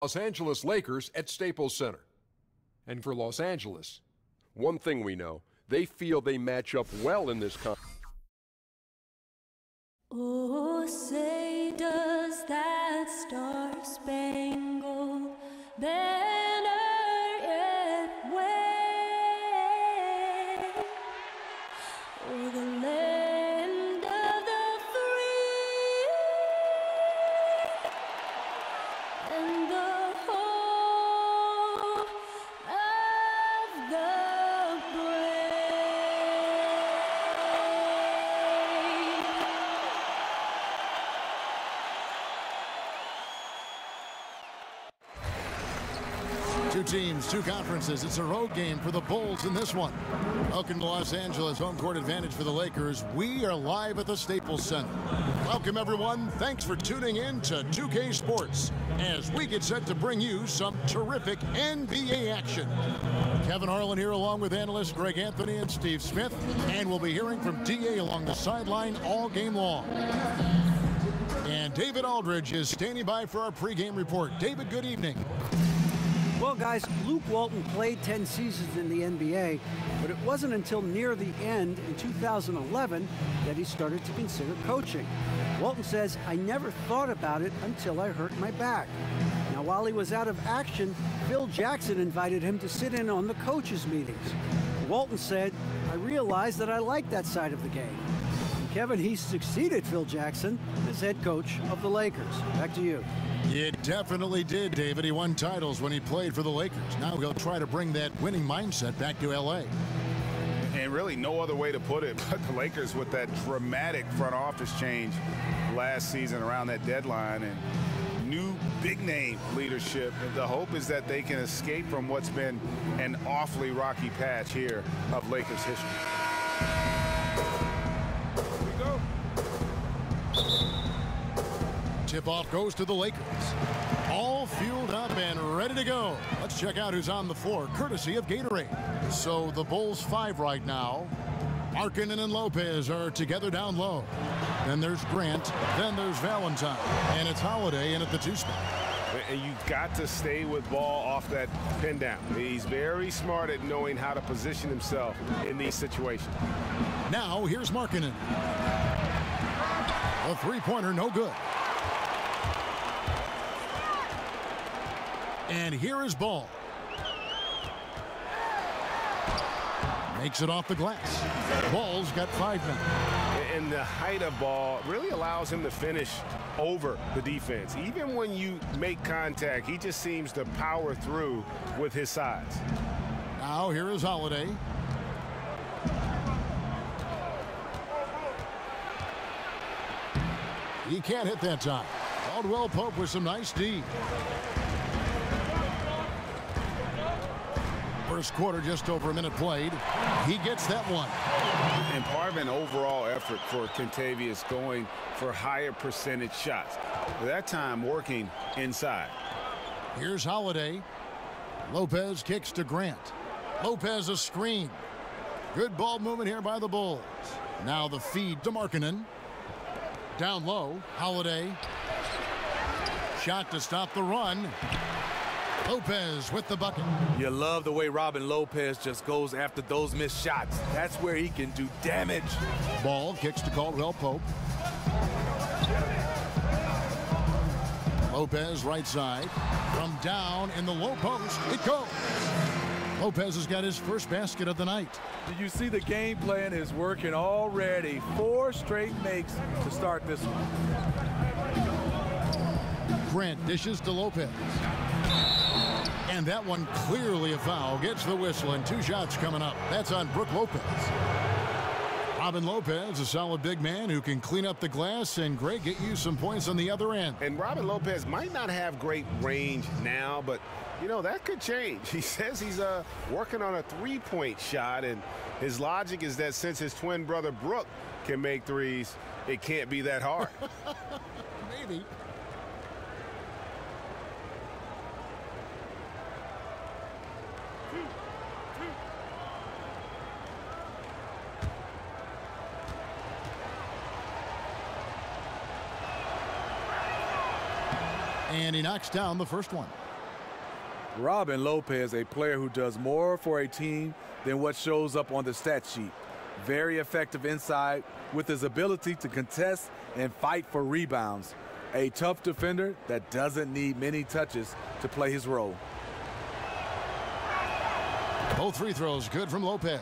Los Angeles Lakers at Staples Center. And for Los Angeles, one thing we know, they feel they match up well in this conference. Oh, say does that star-spangled banner yet wave o'er the land of the free and the home of the Two teams, two conferences. It's a road game for the Bulls in this one. Welcome to Los Angeles, home court advantage for the Lakers. We are live at the Staples Center. Welcome, everyone. Thanks for tuning in to 2K Sports as we get set to bring you some terrific NBA action. Kevin Harlan here along with analysts Greg Anthony and Steve Smith, and we'll be hearing from DA along the sideline all game long. And David Aldridge is standing by for our pregame report. David, good evening. Well, guys, Luke Walton played 10 seasons in the NBA, but it wasn't until near the end in 2011 that he started to consider coaching. Walton says, "I never thought about it until I hurt my back." Now, while he was out of action, Phil Jackson invited him to sit in on the coaches' meetings. Walton said, "I realized that I like that side of the game." And Kevin, he succeeded Phil Jackson as head coach of the Lakers. Back to you. It definitely did, David. He won titles when he played for the Lakers. Now he'll try to bring that winning mindset back to L.A. And really no other way to put it but the Lakers with that dramatic front office change last season around that deadline and new big name leadership. And the hope is that they can escape from what's been an awfully rocky patch here of Lakers history. Here we go. Tip-off goes to the Lakers. All fueled up and ready to go. Let's check out who's on the floor, courtesy of Gatorade. So the Bulls 5 right now. Markkanen and Lopez are together down low. Then there's Grant. Then there's Valentine. And it's Holiday in at the 2 spot. And you've got to stay with ball off that pin down. He's very smart at knowing how to position himself in these situations. Now here's Markkanen. A three-pointer, no good. And here is Ball. Makes it off the glass. Ball's got 5 now. And the height of Ball really allows him to finish over the defense. Even when you make contact, he just seems to power through with his size. Now here is Holiday. He can't hit that time. Caldwell Pope with some nice D. First quarter, just over a minute played. He gets that one. And part of an overall effort for Kentavious going for higher percentage shots. That time working inside. Here's Holiday. Lopez kicks to Grant. Lopez a screen. Good ball movement here by the Bulls. Now the feed to Markkanen. Down low, Holiday. Shot to stop the run. Lopez with the bucket. You love the way Robin Lopez just goes after those missed shots. That's where he can do damage. Ball kicks to Caldwell Pope. Lopez right side. From down in the low post, it goes. Lopez has got his first basket of the night. Did you see the game plan is working already? 4 straight makes to start this one. Grant dishes to Lopez. And that one clearly a foul. Gets the whistle and 2 shots coming up. That's on Brook Lopez. Robin Lopez, a solid big man who can clean up the glass and Greg get you some points on the other end. And Robin Lopez might not have great range now, but you know, that could change. He says he's working on a 3-point shot, and his logic is that since his twin brother Brook can make threes, it can't be that hard. Maybe. And he knocks down the first one. Robin Lopez, a player who does more for a team than what shows up on the stat sheet. Very effective inside with his ability to contest and fight for rebounds. A tough defender that doesn't need many touches to play his role. Both free throws good from Lopez.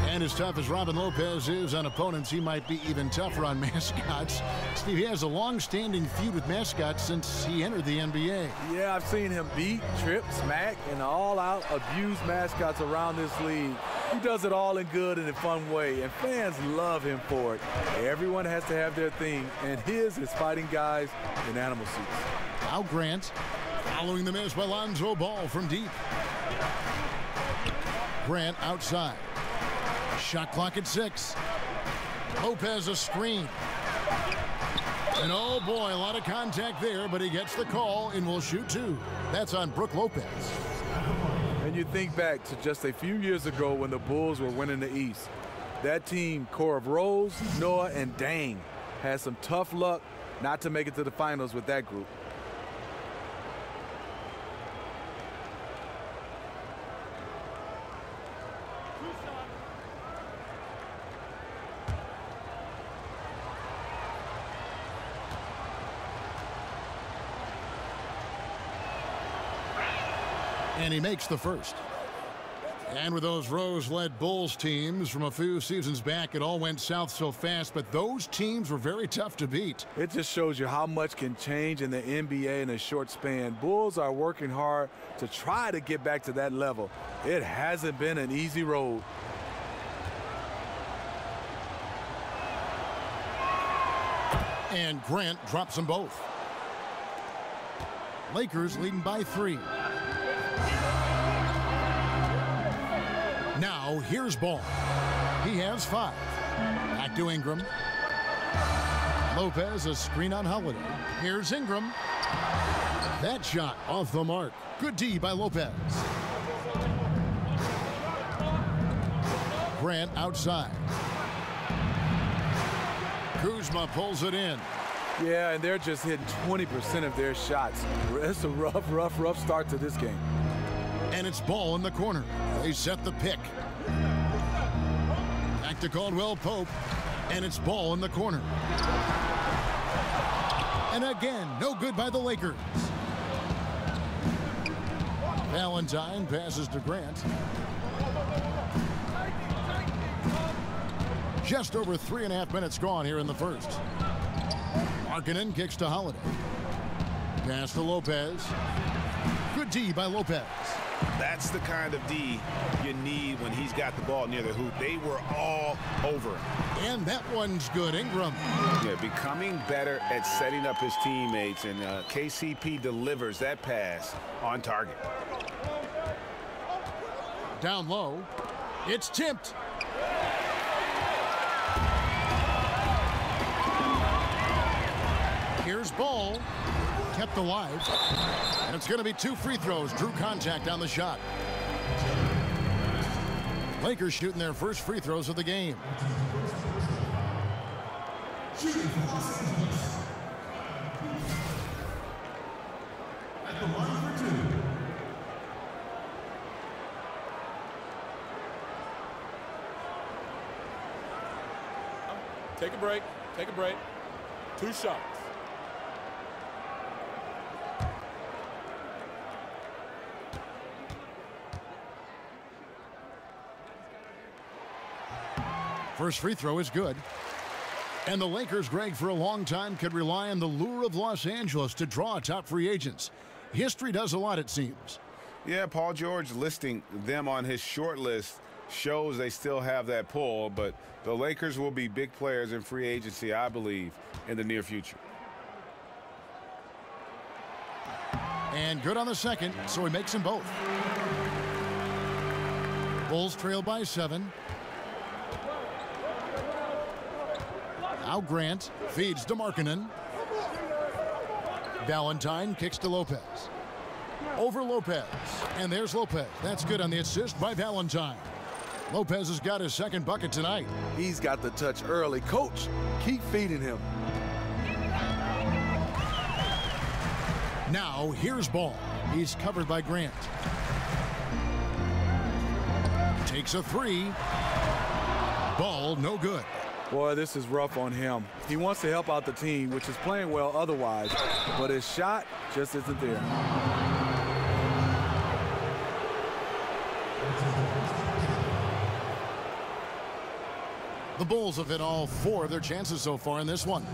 And as tough as Robin Lopez is on opponents, he might be even tougher on mascots. Steve, he has a long-standing feud with mascots since he entered the NBA. Yeah, I've seen him beat, trip, smack, and all-out abuse mascots around this league. He does it all in good and a fun way, and fans love him for it. Everyone has to have their thing, and his is fighting guys in animal suits. Now Grant, following the miss by Lonzo Ball from deep. Grant outside. Shot clock at 6. Lopez a screen. And oh boy, a lot of contact there, but he gets the call and will shoot 2. That's on Brook Lopez. And you think back to just a few years ago when the Bulls were winning the East. That team, core of Rose, Noah, and Dang, had some tough luck not to make it to the finals with that group. And he makes the first. And with those Rose-led Bulls teams from a few seasons back, it all went south so fast, but those teams were very tough to beat. It just shows you how much can change in the NBA in a short span. Bulls are working hard to try to get back to that level. It hasn't been an easy road. And Grant drops them both. Lakers leading by 3. Now, here's Ball. He has 5. Back to Ingram. Lopez, a screen on Holiday. Here's Ingram. That shot off the mark. Good D by Lopez. Grant outside. Kuzma pulls it in. Yeah, and they're just hitting 20% of their shots. It's a rough start to this game. And it's Ball in the corner. They set the pick. Back to Caldwell Pope. And it's Ball in the corner. And again, no good by the Lakers. Valentine passes to Grant. Just over 3.5 minutes gone here in the first. Markkanen kicks to Holiday. Pass to Lopez. Good D by Lopez. That's the kind of D you need when he's got the ball near the hoop. They were all over him. And that one's good. Ingram. Yeah, becoming better at setting up his teammates, and KCP delivers that pass on target. Down low. It's tipped. Here's Ball. Kept alive. And it's going to be 2 free throws. Drew contact on the shot. Lakers shooting their first free throws of the game. At the line for 2. Take a break. Take a break. 2 shots. First free throw is good. And the Lakers, Greg, for a long time could rely on the lure of Los Angeles to draw top free agents. History does a lot, it seems. Yeah, Paul George listing them on his short list shows they still have that pull, but the Lakers will be big players in free agency, I believe, in the near future. And good on the second, so he makes them both. Bulls trail by 7. Now Grant feeds to Markkanen. Valentine kicks to Lopez. Over Lopez. And there's Lopez. That's good on the assist by Valentine. Lopez has got his second bucket tonight. He's got the touch early. Coach, keep feeding him. Now here's Ball. He's covered by Grant. Takes a three. Ball no good. Boy, this is rough on him. He wants to help out the team, which is playing well otherwise, but his shot just isn't there. The Bulls have hit all 4 of their chances so far in this one.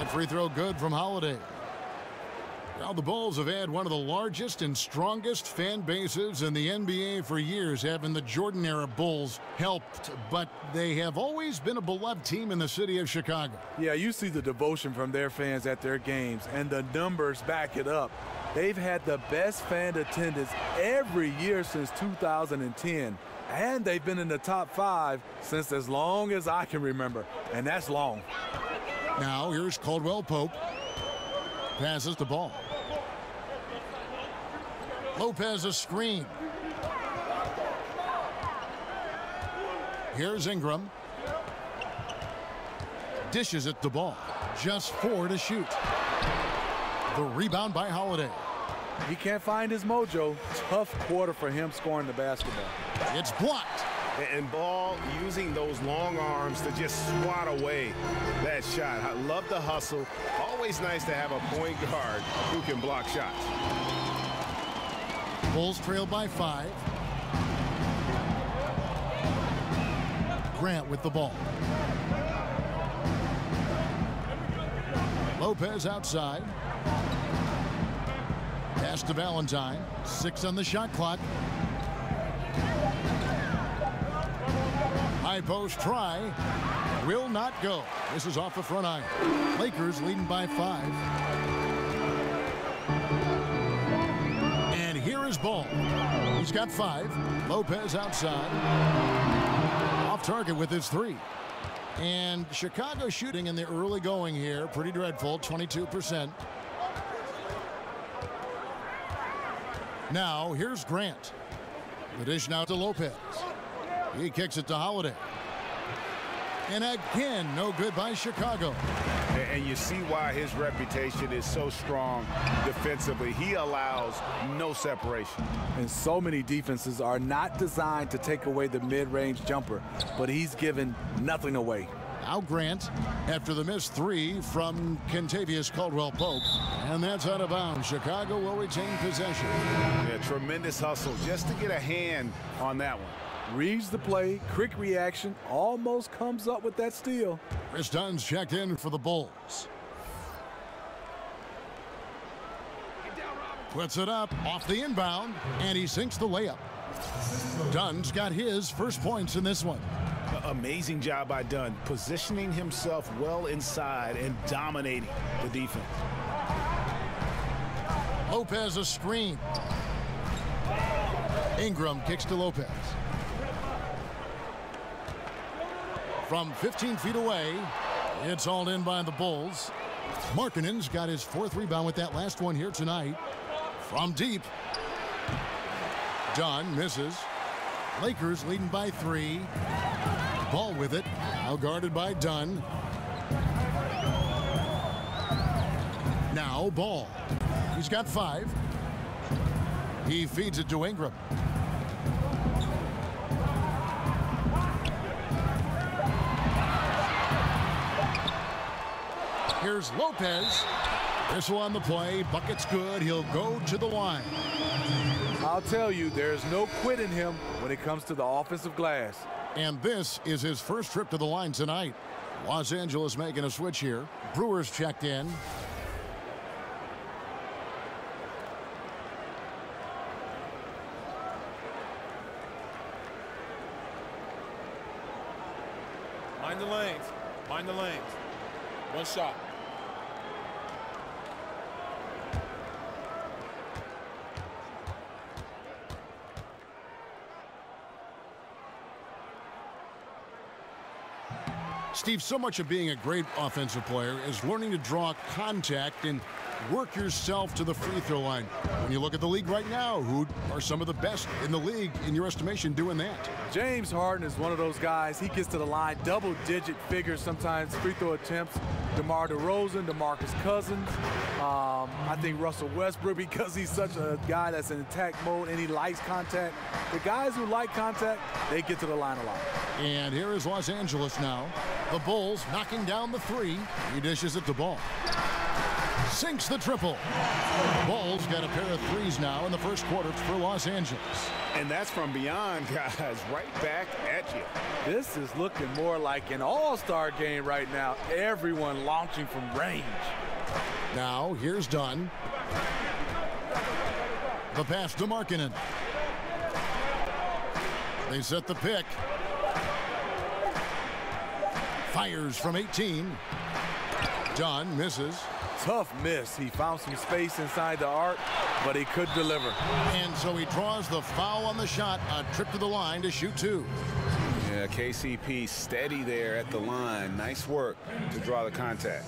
Free throw good from Holiday. Now the Bulls have had one of the largest and strongest fan bases in the NBA for years, having the Jordan-era Bulls helped, but they have always been a beloved team in the city of Chicago. Yeah, you see the devotion from their fans at their games, and the numbers back it up. They've had the best fan attendance every year since 2010, and they've been in the top 5 since as long as I can remember, and that's long. Now here's Caldwell Pope. Passes the ball. Lopez a screen. Here's Ingram. Dishes it the ball. Just 4 to shoot. The rebound by Holiday. He can't find his mojo. Tough quarter for him scoring the basketball. It's blocked. And Ball using those long arms to just swat away that shot. I love the hustle. Always nice to have a point guard who can block shots. Bulls trail by 5. Grant with the ball. Lopez outside. Pass to Valentine. 6 on the shot clock. High post try. Will not go. This is off the front iron. Lakers leading by 5. And here is Ball. He's got 5. Lopez outside. Off target with his 3. And Chicago shooting in the early going here. Pretty dreadful, 22%. Now here's Grant. The dish now to Lopez. He kicks it to Holiday. And again, no good by Chicago. And you see why his reputation is so strong defensively. He allows no separation. And so many defenses are not designed to take away the mid-range jumper, but he's given nothing away. Now Grant after the missed 3 from Kentavious Caldwell-Pope. And that's out of bounds. Chicago will retain possession. Yeah, tremendous hustle just to get a hand on that one. Reads the play, quick reaction, almost comes up with that steal. Chris Dunn's checked in for the Bulls. Puts it up off the inbound, and he sinks the layup. Dunn's got his first points in this one. Amazing job by Dunn, positioning himself well inside and dominating the defense. Lopez a screen. Ingram kicks to Lopez. From 15 feet away, it's hauled in by the Bulls. Markkanen's got his 4th rebound with that last one here tonight. From deep. Dunn misses. Lakers leading by 3. Ball with it. Now guarded by Dunn. Now Ball. He's got 5. He feeds it to Ingram. Here's Lopez. Whistle on the play. Bucket's good. He'll go to the line. I'll tell you, there's no quitting him when it comes to the offensive glass. And this is his first trip to the line tonight. Los Angeles making a switch here. Brewers checked in. Mind the lanes. Mind the lanes. One shot. Steve, so much of being a great offensive player is learning to draw contact and work yourself to the free throw line. When you look at the league right now, who are some of the best in the league, in your estimation, doing that? James Harden is one of those guys. He gets to the line, double-digit figures sometimes, free throw attempts. DeMar DeRozan, DeMarcus Cousins. I think Russell Westbrook, because he's such a guy that's in attack mode and he likes contact. The guys who like contact, they get to the line a lot. And here is Los Angeles now. The Bulls knocking down the three. He dishes it to Ball. Sinks the triple. Ball's got a pair of threes now in the first quarter for Los Angeles. And that's from beyond, guys, right back at you. This is looking more like an all-star game right now. Everyone launching from range. Now, here's Dunn. The pass to Markkanen. They set the pick. Fires from 18. Dunn misses. Tough miss. He found some space inside the arc, but he could deliver. And so he draws the foul on the shot. A trip to the line to shoot two. Yeah, KCP steady there at the line. Nice work to draw the contact.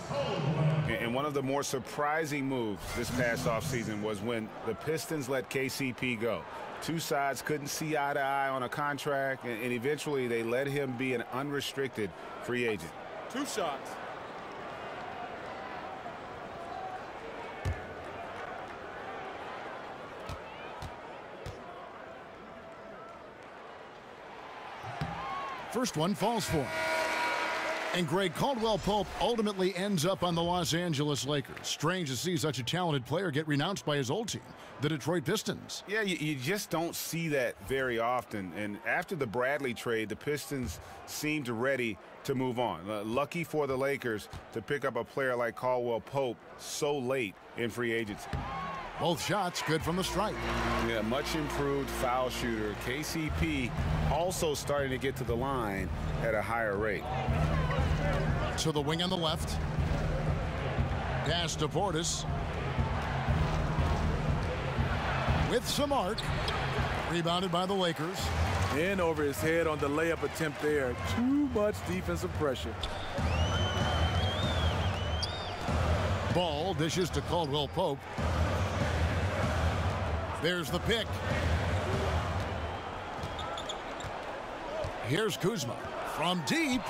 And one of the more surprising moves this past offseason was when the Pistons let KCP go. Two sides couldn't see eye to eye on a contract, and eventually they let him be an unrestricted free agent. 2 shots. First one falls for him. And Greg, Caldwell-Pope ultimately ends up on the Los Angeles Lakers. Strange to see such a talented player get renounced by his old team, the Detroit Pistons. Yeah, you just don't see that very often. And after the Bradley trade, the Pistons seemed ready to move on. Lucky for the Lakers to pick up a player like Caldwell-Pope so late in free agency. Both shots good from the stripe. Yeah, much improved foul shooter. KCP also starting to get to the line at a higher rate. To the wing on the left. Pass to Portis. With some arc. Rebounded by the Lakers. In over his head on the layup attempt there. Too much defensive pressure. Ball dishes to Caldwell-Pope. There's the pick. Here's Kuzma from deep.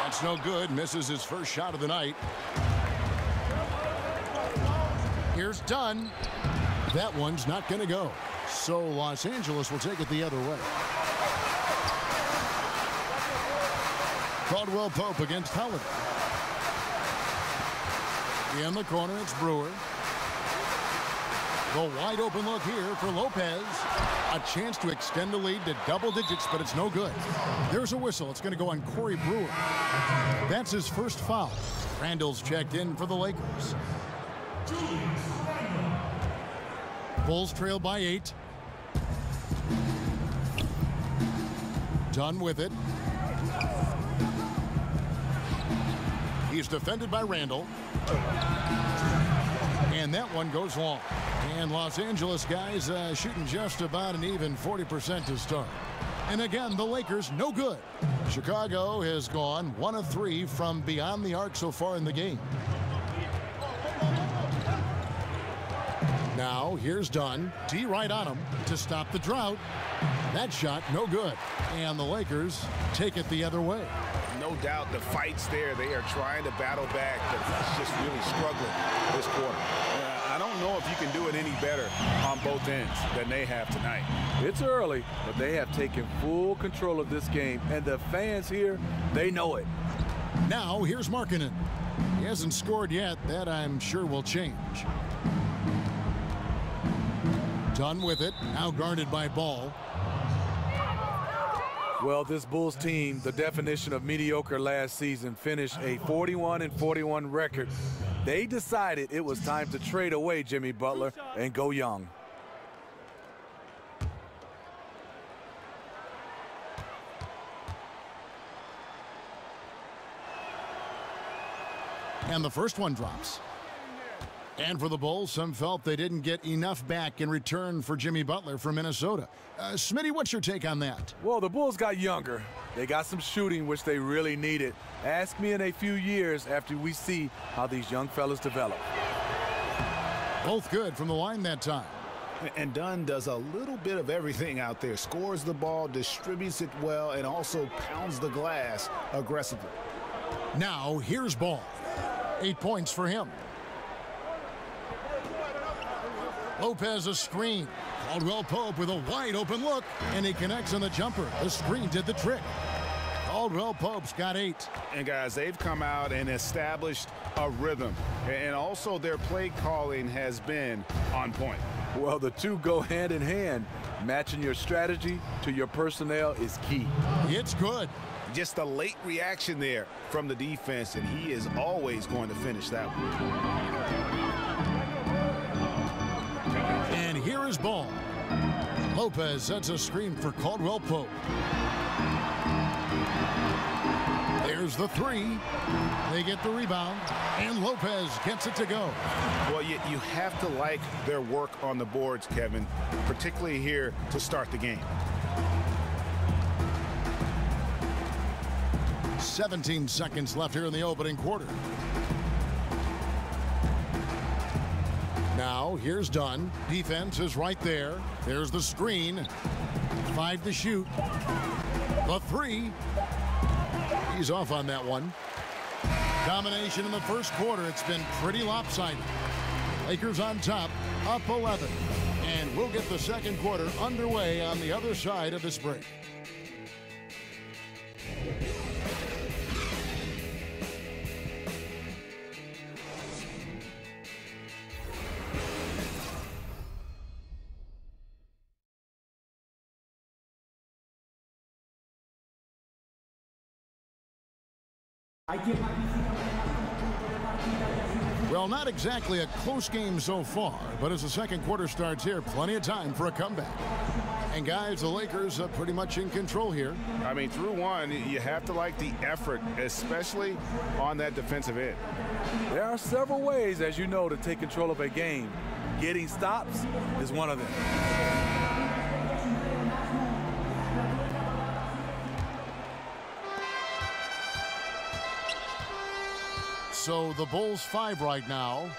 That's no good. Misses his first shot of the night. Here's Dunn. That one's not going to go. So Los Angeles will take it the other way. Caldwell-Pope against Holiday. In the corner, it's Brewer. The wide open look here for Lopez. A chance to extend the lead to double digits, but it's no good. There's a whistle. It's going to go on Corey Brewer. That's his first foul. Randle's checked in for the Lakers. Bulls trail by 8. Dunn with it. He's defended by Randle. And that one goes long. And Los Angeles guys shooting just about an even 40% to start. And again, the Lakers no good. Chicago has gone 1 of 3 from beyond the arc so far in the game. Now here's Dunn. D right on him to stop the drought. That shot no good. And the Lakers take it the other way. No doubt the fight's there. They are trying to battle back, but it's just really struggling this quarter. I don't know if you can do it any better on both ends than they have tonight. It's early, but they have taken full control of this game, and the fans here, they know it. Now here's Markkanen. He hasn't scored yet. That I'm sure will change. Dunn with it. Now guarded by Ball. Well, this Bulls team, the definition of mediocre last season, finished a 41-41 record. They decided it was time to trade away Jimmy Butler and go young. And the first one drops. And for the Bulls, some felt they didn't get enough back in return for Jimmy Butler from Minnesota. Smitty, what's your take on that? Well, the Bulls got younger. They got some shooting, which they really needed. Ask me in a few years after we see how these young fellas develop. Both good from the line that time. And Dunn does a little bit of everything out there. Scores the ball, distributes it well, and also pounds the glass aggressively. Now, here's Ball. 8 points for him. Lopez a screen. Caldwell Pope with a wide open look, and he connects on the jumper. The screen did the trick. Caldwell Pope's got 8. And guys, they've come out and established a rhythm. And also their play calling has been on point. Well, the two go hand in hand. Matching your strategy to your personnel is key. It's good. Just a late reaction there from the defense, and he is always going to finish that one. And here is Ball. Lopez sets a screen for Caldwell Pope. There's the 3. They get the rebound, and Lopez gets it to go. Well, you have to like their work on the boards, Kevin, particularly here to start the game. 17 seconds left here in the opening quarter. Now, here's Dunn. Defense is right there. There's the screen. 5 to shoot. The 3. He's off on that one. Domination in the first quarter. It's been pretty lopsided. Lakers on top, up 11. And we'll get the second quarter underway on the other side of this break. Well, not exactly a close game so far, but as the second quarter starts here, plenty of time for a comeback. And guys, the Lakers are pretty much in control here. I mean, through one, you have to like the effort, especially on that defensive end. There are several ways, as you know, to take control of a game. Getting stops is one of them. So the Bulls 5 right now.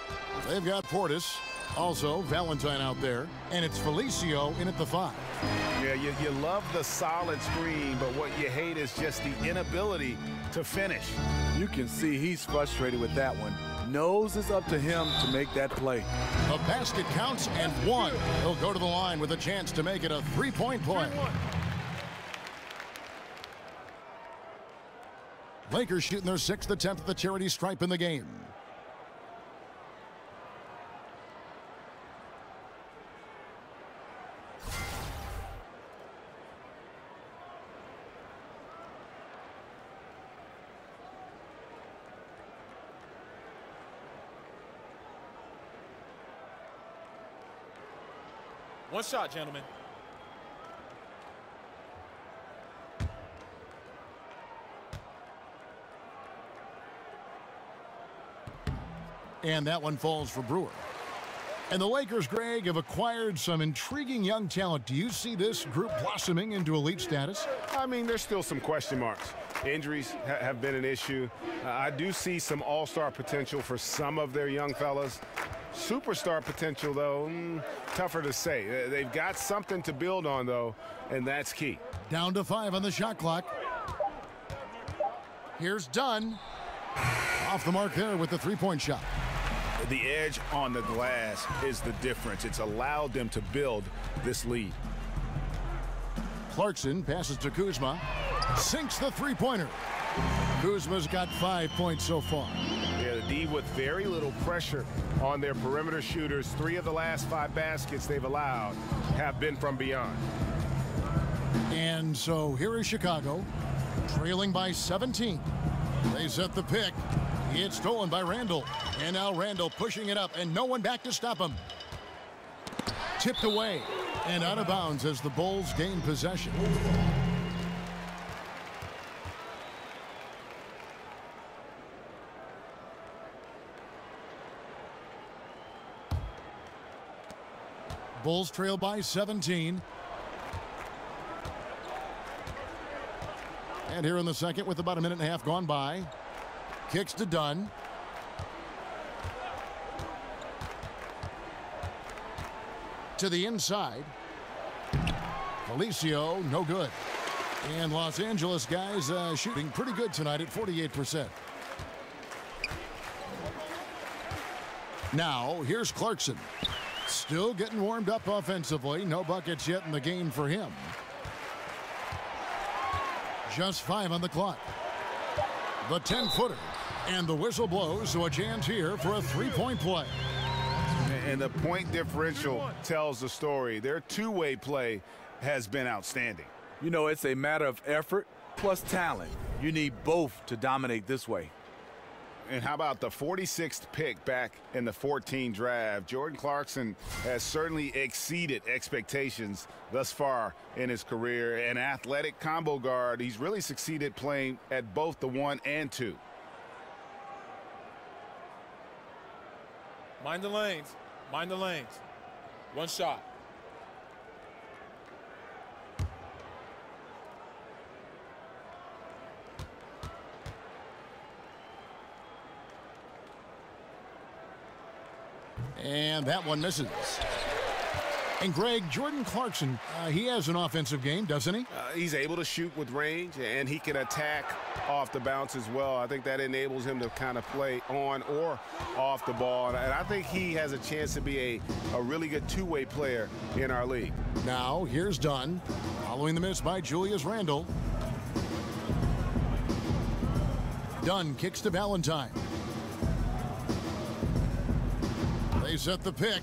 They've got Portis, also Valentine out there, and it's Felicio in at the 5. Yeah, you love the solid screen, but what you hate is just the inability to finish. You can see he's frustrated with that one. Knows it's up to him to make that play. The basket counts and 1. He'll go to the line with a chance to make it a 3-point play. Lakers shooting their 6th attempt at the charity stripe in the game. One shot, gentlemen. And that one falls for Brewer. And the Lakers, Greg, have acquired some intriguing young talent. Do you see this group blossoming into elite status? I mean, there's still some question marks. Injuries have been an issue. I do see some all-star potential for some of their young fellas. Superstar potential, though, tougher to say. They've got something to build on, though, and that's key. Down to 5 on the shot clock. Here's Dunn. Off the mark there with the 3-point shot. The edge on the glass is the difference. It's allowed them to build this lead. Clarkson passes to Kuzma. Sinks the 3-pointer. Kuzma's got 5 points so far. Yeah, the D with very little pressure on their perimeter shooters. 3 of the last 5 baskets they've allowed have been from beyond. And so here is Chicago, trailing by 17. They set the pick. It's stolen by Randle. And now Randle pushing it up, and no one back to stop him. Tipped away and out of bounds as the Bulls gain possession. Bulls trail by 17. And here in the second with about a minute and a half gone by. Kicks to Dunn. To the inside. Felicio, no good. And Los Angeles guys shooting pretty good tonight at 48%. Now, here's Clarkson. Still getting warmed up offensively. No buckets yet in the game for him. Just 5 on the clock. The 10-footer. And the whistle blows, so a chance here for a three-point play. And the point differential tells the story. Their two-way play has been outstanding. You know, it's a matter of effort plus talent. You need both to dominate this way. And how about the 46th pick back in the 14 draft? Jordan Clarkson has certainly exceeded expectations thus far in his career. An athletic combo guard, he's really succeeded playing at both the 1 and 2. Mind the lanes. Mind the lanes. One shot. And that one misses. And Greg, Jordan Clarkson, he has an offensive game, doesn't he? He's able to shoot with range, and he can attack off the bounce as well. I think that enables him to kind of play on or off the ball. And I think he has a chance to be a really good two-way player in our league. Now, here's Dunn, following the miss by Julius Randle. Dunn kicks to Valentine. They set the pick.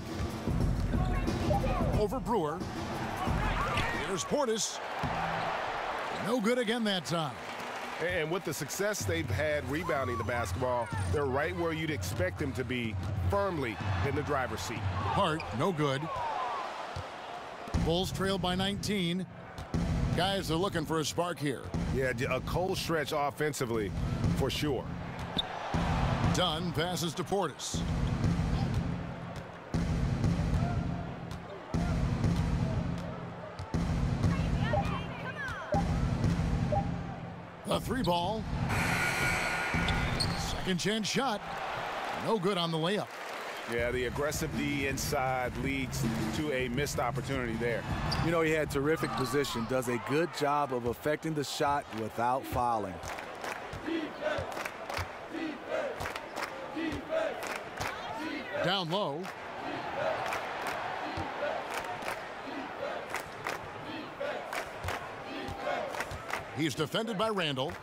Over Brewer. Here's Portis. No good again that time. And with the success they've had rebounding the basketball, they're right where you'd expect them to be, firmly in the driver's seat. Hart, no good. Bulls trail by 19. Guys are looking for a spark here. Yeah, a cold stretch offensively for sure. Dunn passes to Portis. The three ball. Second chance shot. No good on the layup. Yeah, the aggressive D inside leads to a missed opportunity there. You know, he had terrific position, does a good job of affecting the shot without fouling. Down low. He's defended by Randle.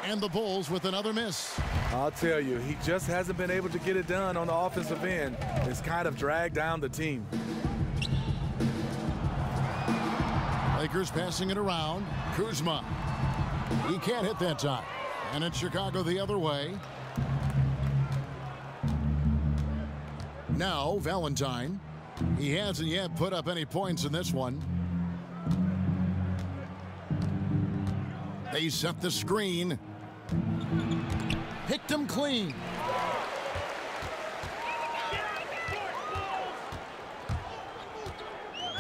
And the Bulls with another miss. I'll tell you, he just hasn't been able to get it done on the offensive end. It's kind of dragged down the team. Lakers passing it around. Kuzma. He can't hit that time. And it's Chicago the other way. Now Valentine. He hasn't yet put up any points in this one. They set the screen. Picked him clean.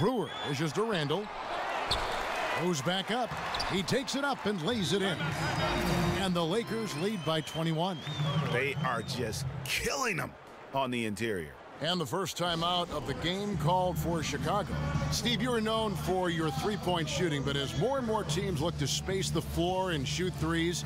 Brewer dishes to Randle. Goes back up. He takes it up and lays it in. And the Lakers lead by 21. They are just killing them on the interior. And the first time out of the game called for Chicago. Steve, you are known for your three-point shooting, but as more and more teams look to space the floor and shoot threes,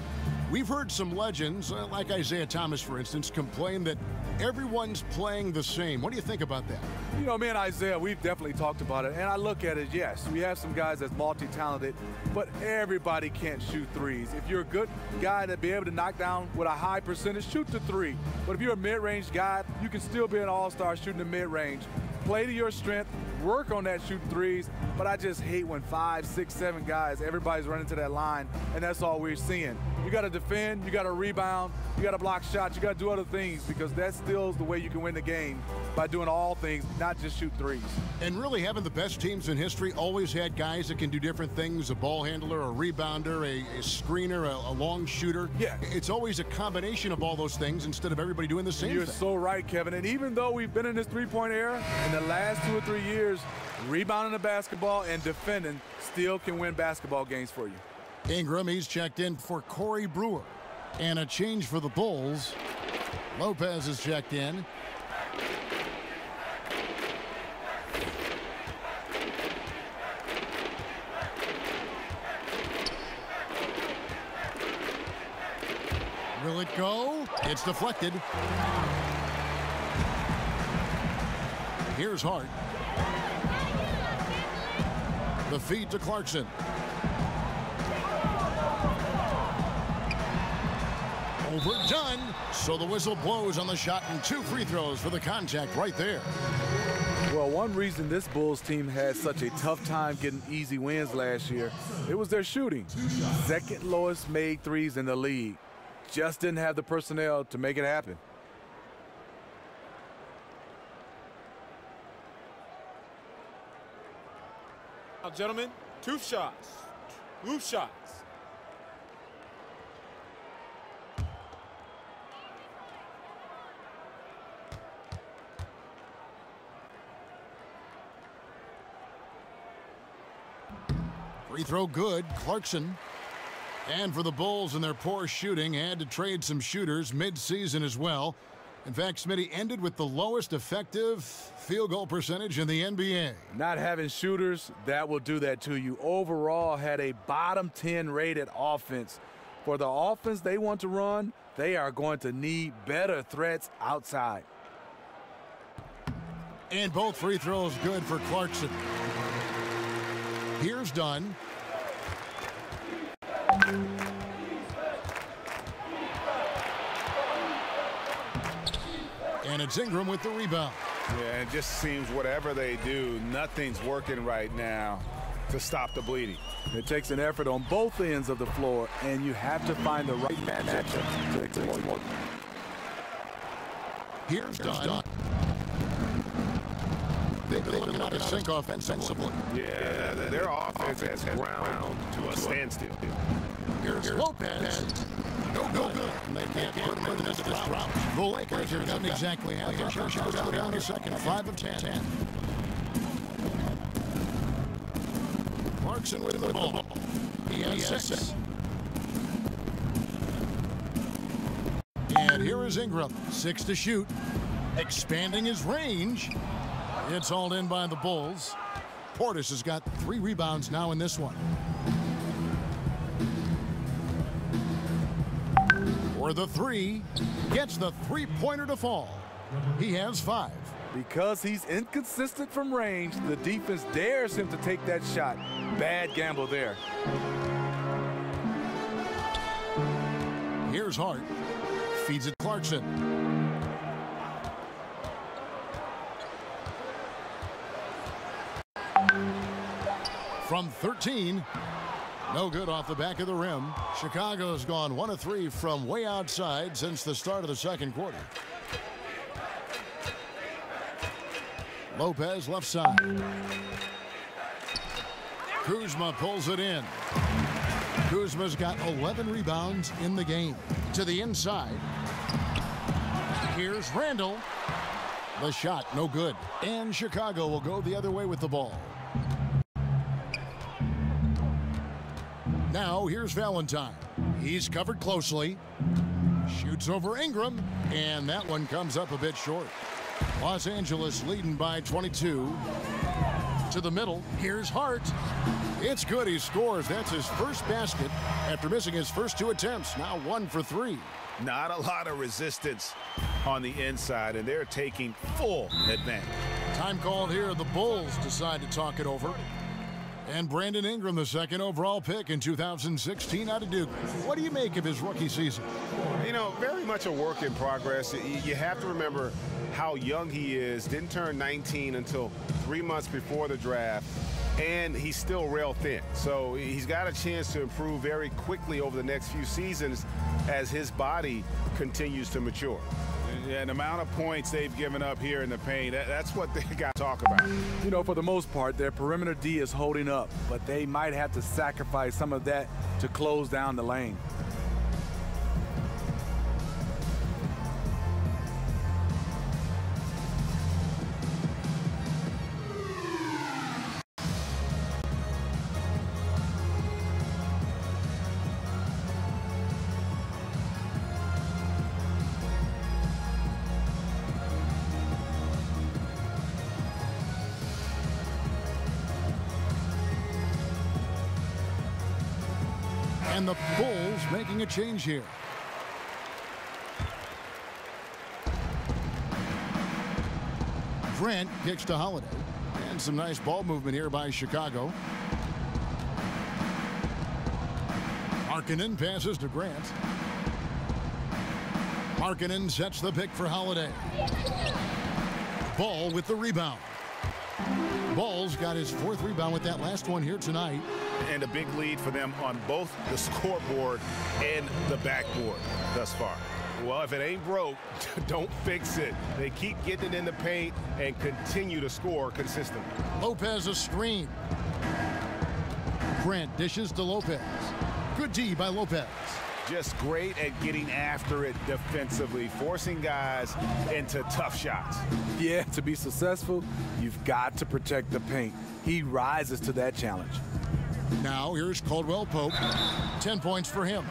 we've heard some legends, like Isaiah Thomas, for instance, complain that everyone's playing the same. What do you think about that? You know, me and Isaiah, we've definitely talked about it, and I look at it, yes, we have some guys that's multi-talented, but everybody can't shoot threes. If you're a good guy to be able to knock down with a high percentage, shoot the three. But if you're a mid-range guy, you can still be an all-star shooting the mid-range. Play to your strength, work on that shooting threes, but I just hate when 5, 6, 7 guys, everybody's running to that line, and that's all we're seeing. You got to defend, you got to rebound, you got to block shots, you got to do other things, because that still is the way you can win the game. by doing all things, not just shoot threes. And really, having the best teams in history always had guys that can do different things, a ball handler, a rebounder, a screener, a long shooter. Yeah. It's always a combination of all those things instead of everybody doing the same You're thing. so right, Kevin. And even though we've been in this three-point era, in the last 2 or 3 years, rebounding the basketball and defending still can win basketball games for you. Ingram, he's checked in for Corey Brewer. And a change for the Bulls. Lopez is checked in. Will it go? It's deflected. Here's Hart. The feed to Clarkson. Overdone. So the whistle blows on the shot and 2 free throws for the contact right there. Well, one reason this Bulls team had such a tough time getting easy wins last year, it was their shooting. Second lowest made threes in the league. Just didn't have the personnel to make it happen. Now, gentlemen, 2 shots. 2 shots. Free throw good. Clarkson. And for the Bulls and their poor shooting, had to trade some shooters mid-season as well. In fact, Smitty ended with the lowest effective field goal percentage in the NBA. Not having shooters, that will do that to you. Overall, had a bottom 10 rated offense. For the offense they want to run, they are going to need better threats outside. And both free throws good for Clarkson. Here's Dunn. And it's Ingram with the rebound. Yeah, it just seems whatever they do, nothing's working right now to stop the bleeding. It takes an effort on both ends of the floor, and you have to find the right matchup to exploit. Here's Dunn. They've been looking to sink offensively. Yeah, their offense has ground to a standstill. Here's Lopez. No good. They can't put him into this drought. The Lakers are not exactly happy. She goes down in a second. 5 of 10. Clarkson with the ball. He has 6. And here is Ingram. 6 to shoot. Expanding his range. It's hauled in by the Bulls. Portis has got 3 rebounds now in this one. For the 3, gets the 3-pointer to fall. He has 5. Because he's inconsistent from range, the defense dares him to take that shot. Bad gamble there. Here's Hart. Feeds it Clarkson. From 13. No good off the back of the rim. Chicago's gone 1 of 3 from way outside since the start of the second quarter. Lopez left side. Kuzma pulls it in. Kuzma's got 11 rebounds in the game. To the inside. Here's Randle. The shot, no good. And Chicago will go the other way with the ball. Now, here's Valentine. He's covered closely. Shoots over Ingram, and that one comes up a bit short. Los Angeles leading by 22. To the middle, here's Hart. It's good, he scores. That's his first basket after missing his first 2 attempts. Now 1 for 3. Not a lot of resistance on the inside, and they're taking full advantage. Time called here. The Bulls decide to talk it over. And Brandon Ingram, the 2nd overall pick in 2016 out of Duke. What do you make of his rookie season? You know, very much a work in progress. You have to remember how young he is. Didn't turn 19 until 3 months before the draft. And he's still rail thin. So he's got a chance to improve very quickly over the next few seasons as his body continues to mature. Yeah, and the amount of points they've given up here in the paint, that's what they got to talk about. You know, for the most part, their perimeter D is holding up, but they might have to sacrifice some of that to close down the lane. And the Bulls making a change here. Grant kicks to Holiday. And some nice ball movement here by Chicago. Markkanen passes to Grant. Markkanen sets the pick for Holiday. Ball with the rebound. Ball's got his 4th rebound with that last one here tonight. And a big lead for them on both the scoreboard and the backboard thus far. Well, if it ain't broke, don't fix it. They keep getting it in the paint and continue to score consistently. Lopez a screen. Grant dishes to Lopez. Good D by Lopez. Just great at getting after it defensively, forcing guys into tough shots. Yeah, to be successful, you've got to protect the paint. He rises to that challenge. Now here's Caldwell Pope. 10 points for him.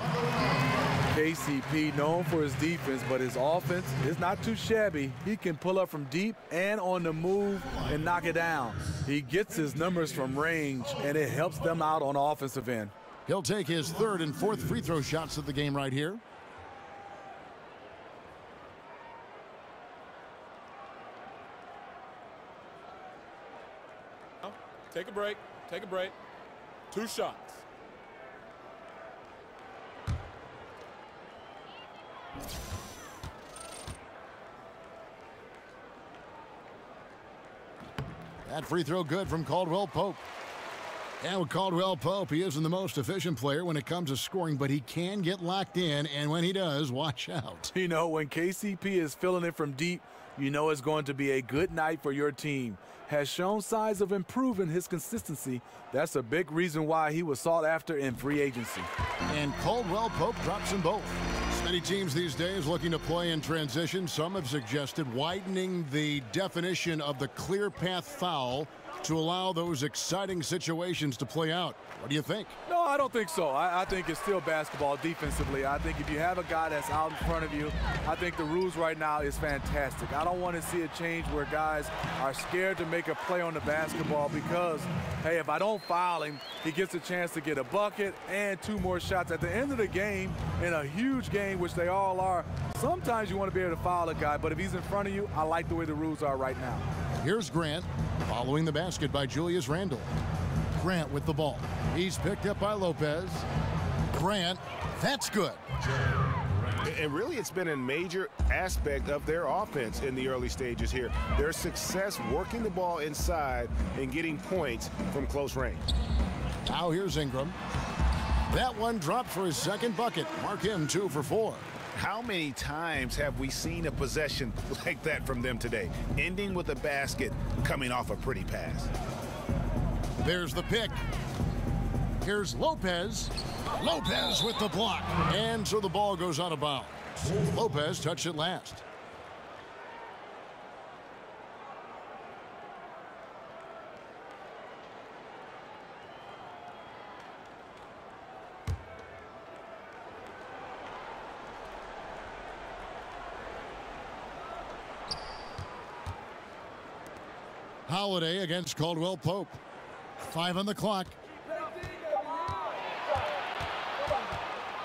KCP known for his defense, but his offense is not too shabby. He can pull up from deep and on the move and knock it down. He gets his numbers from range, and it helps them out on the offensive end. He'll take his 3rd and 4th free throw shots of the game right here. Take a break. Take a break. 2 shots. That free throw good from Caldwell Pope. And with Caldwell Pope, he isn't the most efficient player when it comes to scoring, but he can get locked in, and when he does, watch out. You know, when KCP is filling it from deep, you know it's going to be a good night for your team. Has shown signs of improving his consistency. That's a big reason why he was sought after in free agency. And Caldwell Pope drops them both. Many teams these days looking to play in transition. Some have suggested widening the definition of the clear path foul to allow those exciting situations to play out. What do you think? No, I don't think so. I think it's still basketball defensively. I think if you have a guy that's out in front of you, I think the rules right now is fantastic. I don't want to see a change where guys are scared to make a play on the basketball because, hey, if I don't foul him, he gets a chance to get a bucket and 2 more shots. At the end of the game, in a huge game, which they all are, sometimes you want to be able to foul a guy, but if he's in front of you, I like the way the rules are right now. Here's Grant, following the basket by Julius Randle. Grant with the ball. He's picked up by Lopez. Grant, that's good. And really, it's been a major aspect of their offense in the early stages here. Their success working the ball inside and getting points from close range. Now here's Ingram. That one dropped for his 2nd bucket. Mark him 2 for 4. How many times have we seen a possession like that from them today, ending with a basket coming off a pretty pass? There's the pick. Here's Lopez. Lopez with the block. And so the ball goes out of bounds. Lopez touched it last. Holiday against Caldwell Pope. 5 on the clock.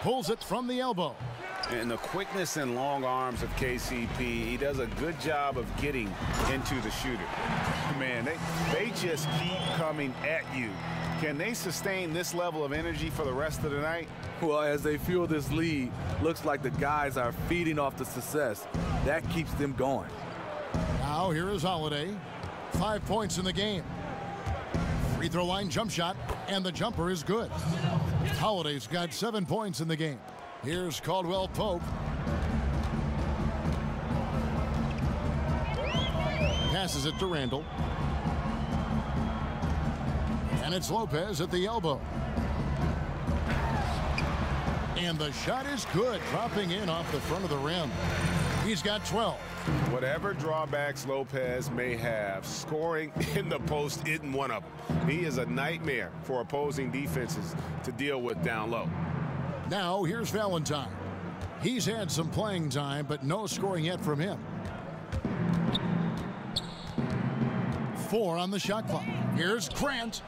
Pulls it from the elbow. And the quickness and long arms of KCP, he does a good job of getting into the shooter. Man, they just keep coming at you. Can they sustain this level of energy for the rest of the night? Well, as they fuel this lead, looks like the guys are feeding off the success. That keeps them going. Now here is Holiday. 5 points in the game. Free throw line jump shot, and the jumper is good. Holiday's got 7 points in the game. Here's Caldwell Pope. passes it to Randle. And it's Lopez at the elbow. And the shot is good, dropping in off the front of the rim. He's got 12. Whatever drawbacks Lopez may have, scoring in the post isn't one of them. He is a nightmare for opposing defenses to deal with down low. Now here's Valentine. He's had some playing time, but no scoring yet from him. 4 on the shot clock. Here's Grant.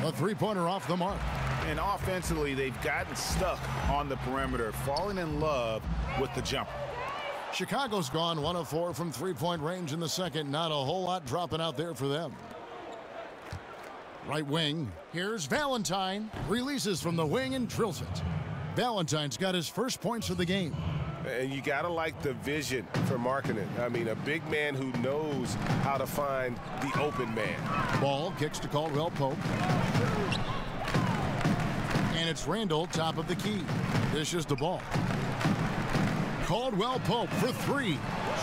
A three-pointer off the mark. And offensively, they've gotten stuck on the perimeter, falling in love with the jumper. Chicago's gone 1 of 4 from three-point range in the second. Not a whole lot dropping out there for them. Right wing. Here's Valentine. Releases from the wing and drills it. Valentine's got his first points of the game. And you got to like the vision for Markkanen. I mean, a big man who knows how to find the open man. Ball kicks to Caldwell Pope. And it's Randle, top of the key. Dishes the ball. Caldwell Pope for 3.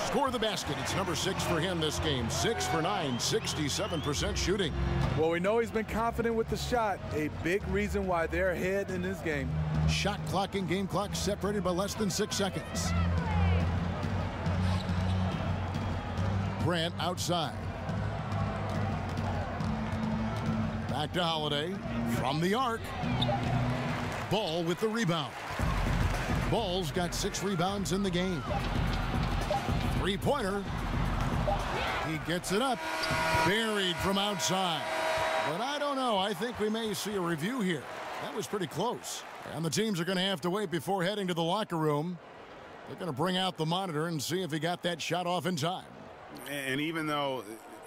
Score the basket. It's number 6 for him this game. 6 for 9, 67% shooting. Well, we know he's been confident with the shot. A big reason why they're ahead in this game. Shot clock and game clock separated by less than 6 seconds. Grant outside. Back to Holiday from the arc. Ball with the rebound. Ball's got 6 rebounds in the game. Three-pointer. He gets it up. Buried from outside. But I don't know. I think we may see a review here. That was pretty close. And the teams are going to have to wait before heading to the locker room. They're going to bring out the monitor and see if he got that shot off in time. And even though,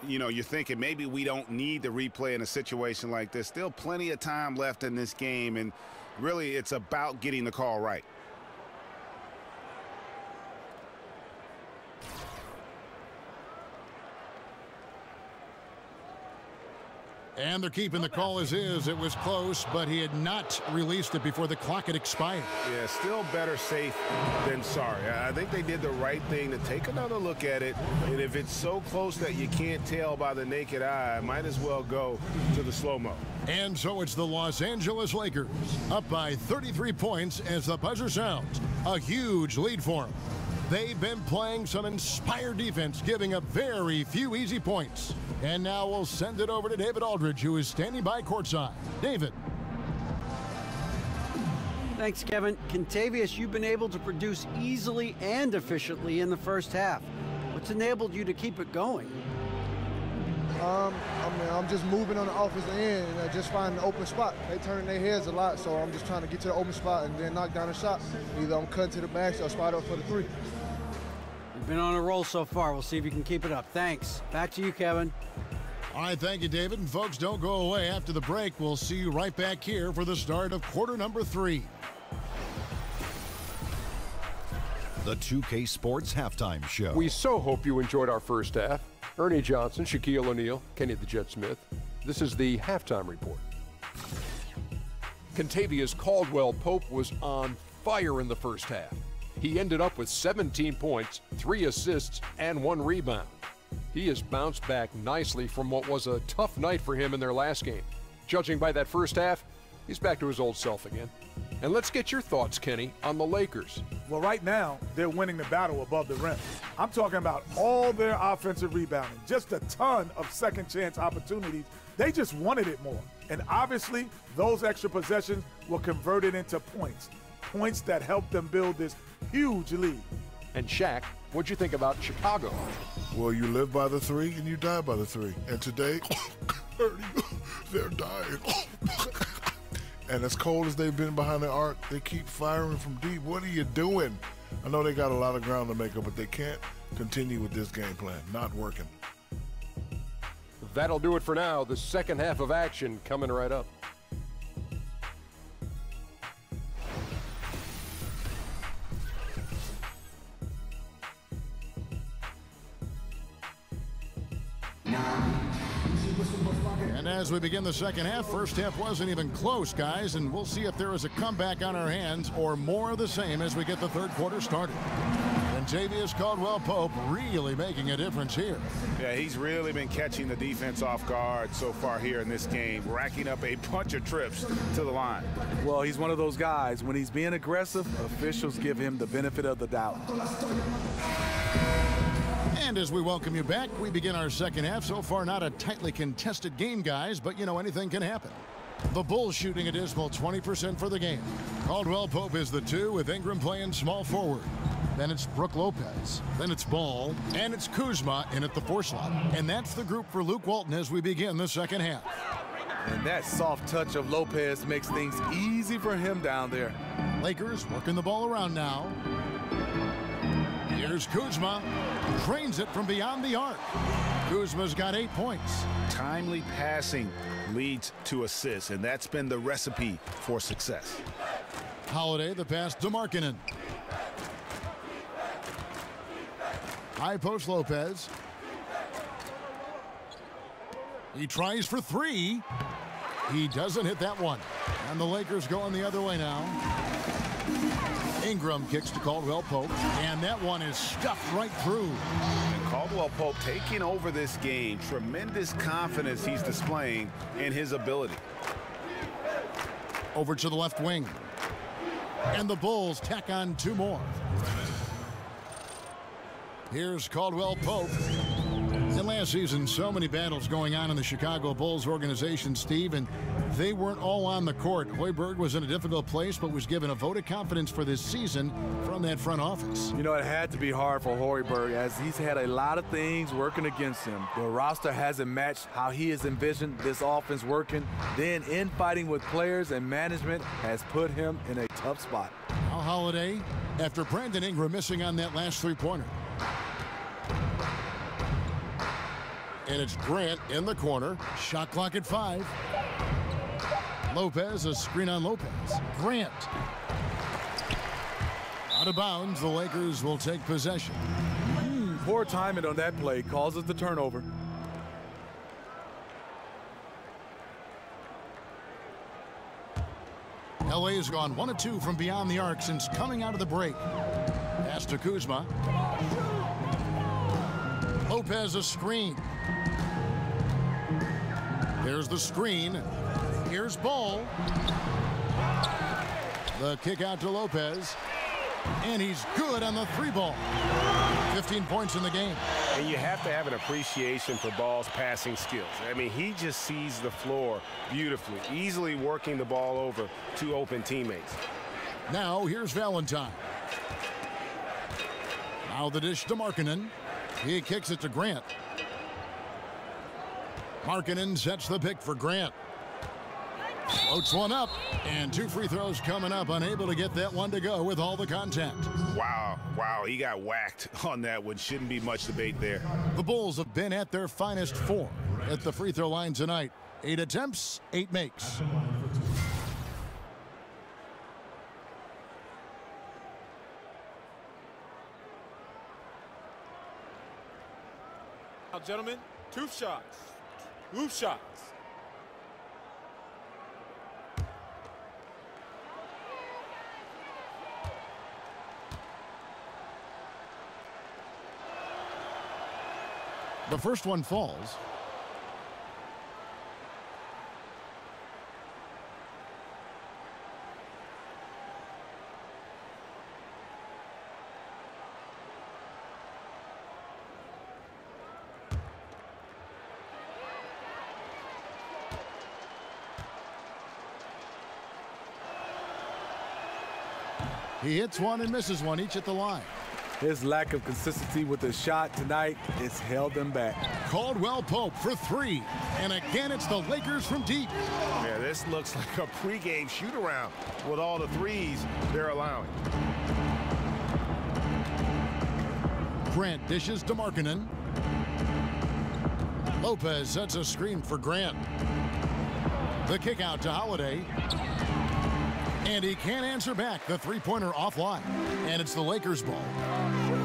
you know, you're thinking maybe we don't need the replay in a situation like this, still plenty of time left in this game. And really, it's about getting the call right. And they're keeping the call as is. It was close, but he had not released it before the clock had expired. Yeah, still better safe than sorry. I think they did the right thing to take another look at it. And if it's so close that you can't tell by the naked eye, might as well go to the slow-mo. And so it's the Los Angeles Lakers up by 33 points as the buzzer sounds. A huge lead for them. They've been playing some inspired defense, giving up very few easy points. And now we'll send it over to David Aldridge, who is standing by courtside. David. Thanks, Kevin. Contavious, you've been able to produce easily and efficiently in the first half. What's enabled you to keep it going? I'm just moving on the offensive end and just finding an open spot. They turn their heads a lot, so I'm just trying to get to the open spot and then knock down a shot. Either I'm cutting to the basket or spot up for the 3. You've been on a roll so far. We'll see if you can keep it up. Thanks. Back to you, Kevin. All right, thank you, David. And folks, don't go away. After the break, we'll see you right back here for the start of quarter number 3. The 2K Sports Halftime Show. We so hope you enjoyed our first half. Ernie Johnson, Shaquille O'Neal, Kenny the Jet Smith. This is the halftime report. Contavious Caldwell Pope was on fire in the first half. He ended up with 17 points, 3 assists, and 1 rebound. He has bounced back nicely from what was a tough night for him in their last game. Judging by that first half, he's back to his old self again. And let's get your thoughts, Kenny, on the Lakers. Well, right now, they're winning the battle above the rim. I'm talking about all their offensive rebounding, just a ton of second-chance opportunities. They just wanted it more. And obviously, those extra possessions were converted into points, points that helped them build this huge lead. And Shaq, what'd you think about Chicago? Well, you live by the 3 and you die by the 3. And today, they're dying. And as cold as they've been behind the arc, they keep firing from deep. What are you doing? I know they got a lot of ground to make up, but they can't continue with this game plan. Not working. That'll do it for now. The second half of action coming right up. And as we begin the second half, first half wasn't even close, guys, and we'll see if there is a comeback on our hands or more of the same as we get the third quarter started. And Kentavious Caldwell-Pope really making a difference here. Yeah, he's really been catching the defense off guard so far here in this game, racking up a bunch of trips to the line. Well, he's one of those guys. When he's being aggressive, officials give him the benefit of the doubt. And as we welcome you back, we begin our second half. So far, not a tightly contested game, guys, but, you know, anything can happen. The Bulls shooting a dismal 20% for the game. Caldwell-Pope is the 2 with Ingram playing small forward. Then it's Brook Lopez. Then it's Ball. And it's Kuzma in at the 4 slot. And that's the group for Luke Walton as we begin the second half. And that soft touch of Lopez makes things easy for him down there. Lakers working the ball around now. Here's Kuzma. Drains it from beyond the arc. Kuzma's got 8 points. Timely passing leads to assists, and that's been the recipe for success. Holiday, the pass to Markkanen. High post Lopez. He tries for 3. He doesn't hit that one. And the Lakers going the other way now. Ingram kicks to Caldwell-Pope, and that one is stuffed right through. And Caldwell-Pope taking over this game. Tremendous confidence he's displaying in his ability. Over to the left wing. And the Bulls tack on 2 more. Here's Caldwell-Pope. And last season, so many battles going on in the Chicago Bulls organization, Steve, and they weren't all on the court. Hoiberg was in a difficult place, but was given a vote of confidence for this season from that front office. You know, it had to be hard for Hoiberg as he's had a lot of things working against him. The roster hasn't matched how he has envisioned this offense working. Then infighting with players and management has put him in a tough spot. Now Holiday, after Brandon Ingram missing on that last 3-pointer. And it's Grant in the corner. Shot clock at 5. Lopez, a screen on Lopez. Grant. Out of bounds, the Lakers will take possession. Poor timing on that play causes the turnover. LA has gone 1 of 2 from beyond the arc since coming out of the break. Pass to Kuzma. Lopez a screen. There's the screen. Here's Ball. The kick out to Lopez. And he's good on the 3-ball. 15 points in the game. And you have to have an appreciation for Ball's passing skills. I mean, he just sees the floor beautifully, easily working the ball over to open teammates. Now here's Valentine. Now the dish to Markkanen. He kicks it to Grant. Markkanen sets the pick for Grant. Floats one up, and 2 free throws coming up. Unable to get that one to go with all the contact. Wow, he got whacked on that one. Shouldn't be much debate there. The Bulls have been at their finest 4 at the free throw line tonight. 8 attempts, 8 makes. Now, gentlemen, 2 shots. 2 shots. The first one falls. He hits one and misses one, each at the line. His lack of consistency with the shot tonight has held them back. Caldwell-Pope for 3. And again, it's the Lakers from deep. Yeah, this looks like a pregame shoot-around with all the threes they're allowing. Grant dishes to Markkanen. Lopez sets a screen for Grant. The kick out to Holiday. And he can't answer back. The 3-pointer offline. And it's the Lakers' ball.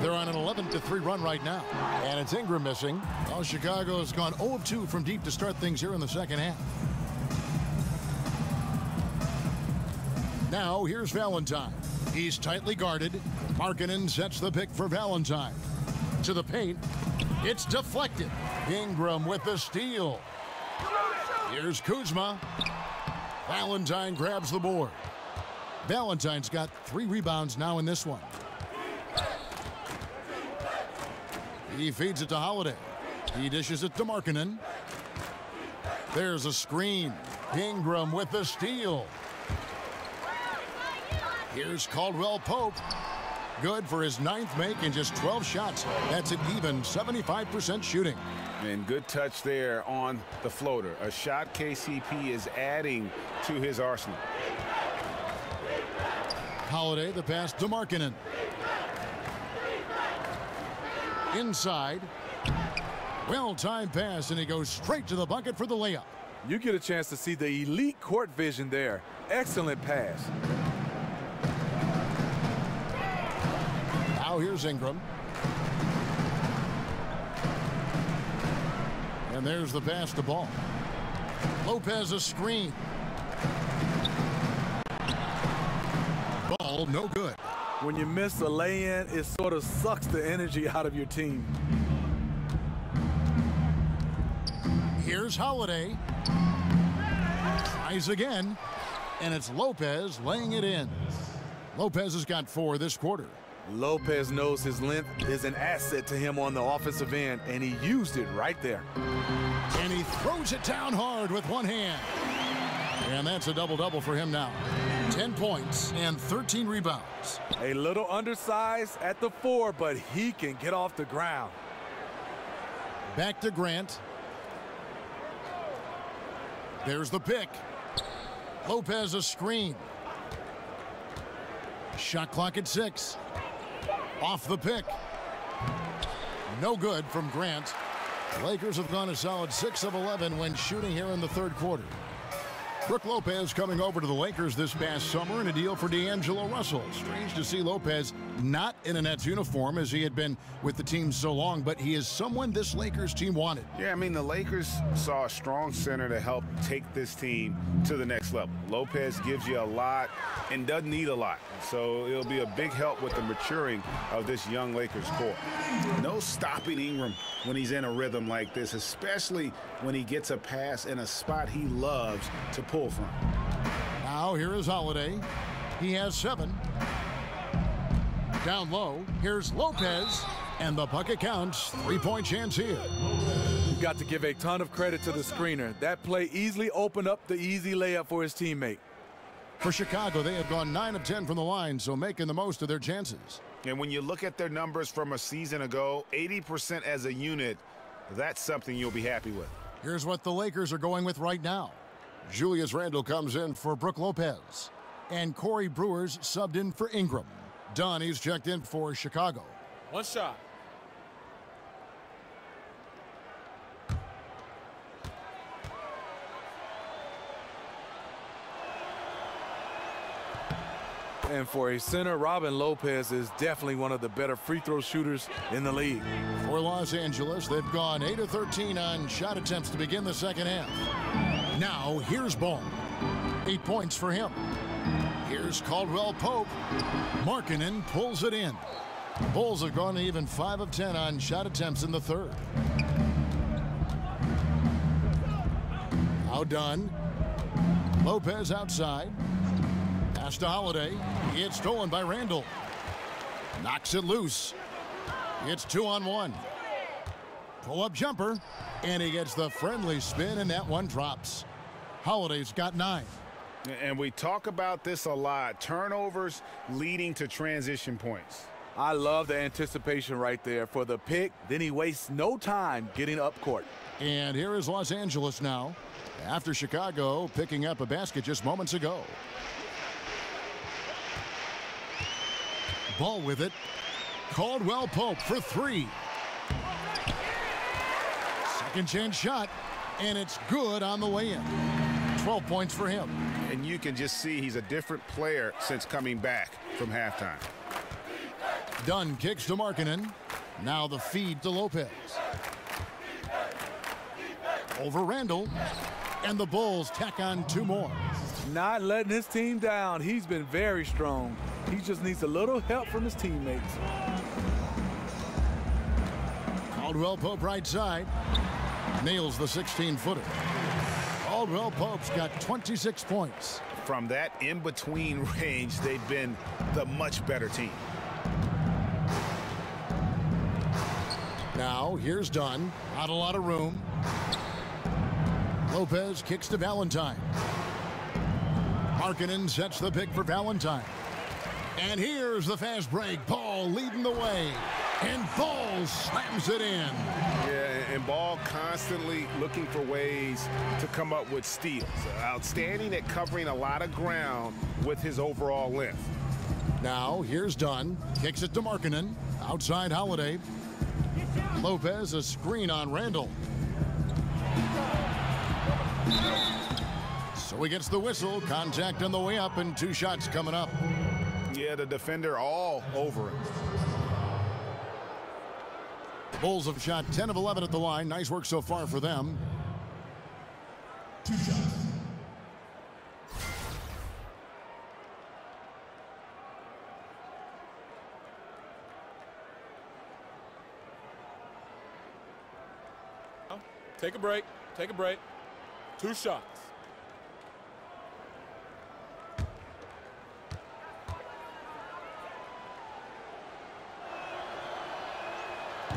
They're on an 11-3 run right now. And it's Ingram missing. Well, Chicago has gone 0 of 2 from deep to start things here in the second half. Now, here's Valentine. He's tightly guarded. Markkanen sets the pick for Valentine. To the paint. It's deflected. Ingram with the steal. Here's Kuzma. Valentine grabs the board. Valentine's got 3 rebounds now in this one. He feeds it to Holiday. He dishes it to Markkanen. There's a screen. Ingram with the steal. Here's Caldwell Pope. Good for his 9th make in just 12 shots. That's an even 75% shooting. And good touch there on the floater. A shot KCP is adding to his arsenal. Holiday, the pass to Markkanen. Inside. Well-timed pass, and he goes straight to the bucket for the layup. You get a chance to see the elite court vision there. Excellent pass. Now here's Ingram. And there's the pass to Ball. Lopez a screen. Ball no good. When you miss a lay-in, it sort of sucks the energy out of your team. Here's Holiday. Tries again. And it's Lopez laying it in. Lopez has got 4 this quarter. Lopez knows his length is an asset to him on the offensive end, and he used it right there. And he throws it down hard with one hand. And that's a double-double for him now. 10 points and 13 rebounds. A little undersized at the 4, but he can get off the ground. Back to Grant. There's the pick. Lopez a screen. Shot clock at 6. Off the pick. No good from Grant. The Lakers have gone a solid 6 of 11 when shooting here in the 3rd quarter. Brook Lopez coming over to the Lakers this past summer in a deal for D'Angelo Russell. Strange to see Lopez not in a Nets uniform as he had been with the team so long, but he is someone this Lakers team wanted. Yeah, I mean, the Lakers saw a strong center to help take this team to the next level. Lopez gives you a lot and doesn't need a lot. So it'll be a big help with the maturing of this young Lakers core. No stopping Ingram when he's in a rhythm like this, especially when he gets a pass in a spot he loves to pull from. Now here is Holiday. He has 7. Down low, here's Lopez, and the bucket counts. 3-point chance here. You've got to give a ton of credit to the screener. That play easily opened up the easy layup for his teammate. For Chicago, they have gone 9 of 10 from the line, so making the most of their chances. And when you look at their numbers from a season ago, 80% as a unit, that's something you'll be happy with. Here's what the Lakers are going with right now. Julius Randle comes in for Brook Lopez. And Corey Brewer's subbed in for Ingram. Dunn, he's checked in for Chicago. 1 shot. And for a center, Robin Lopez is definitely one of the better free throw shooters in the league. For Los Angeles, they've gone 8 of 13 on shot attempts to begin the second half. Now, here's Ball. 8 points for him. Here's Caldwell Pope. Markkanen pulls it in. Bulls have gone even 5 of 10 on shot attempts in the 3rd. Now Dunn. Lopez outside. Pass to Holiday. It's stolen by Randle. Knocks it loose. It's 2-on-1. Pull-up jumper. And he gets the friendly spin, and that one drops. Holiday's got 9. And we talk about this a lot. Turnovers leading to transition points. I love the anticipation right there for the pick. Then he wastes no time getting up court. And here is Los Angeles now, after Chicago picking up a basket just moments ago. Ball with it. Caldwell Pope for 3. Second chance shot, and it's good on the way in. 12 points for him. And you can just see he's a different player since coming back from halftime. Dunn kicks to Markkanen. Now the feed to Lopez. Over Randle. And the Bulls tack on 2 more. Not letting his team down. He's been very strong. He just needs a little help from his teammates. Caldwell Pope right side. Nails the 16-footer. Caldwell Pope's got 26 points. From that in-between range, they've been the much better team. Now, here's Dunn. Not a lot of room. Lopez kicks to Valentine. Markkanen sets the pick for Valentine. And here's the fast break. Ball leading the way. And Ball slams it in. Yeah, and Ball constantly looking for ways to come up with steals. Outstanding at covering a lot of ground with his overall length. Now, here's Dunn. Kicks it to Markkanen. Outside Holiday. Lopez, a screen on Randle. So he gets the whistle. Contact on the way up and 2 shots coming up. Yeah, the defender all over him. Bulls have shot 10 of 11 at the line. Nice work so far for them. 2 shots. Take a break. Take a break. 2 shots.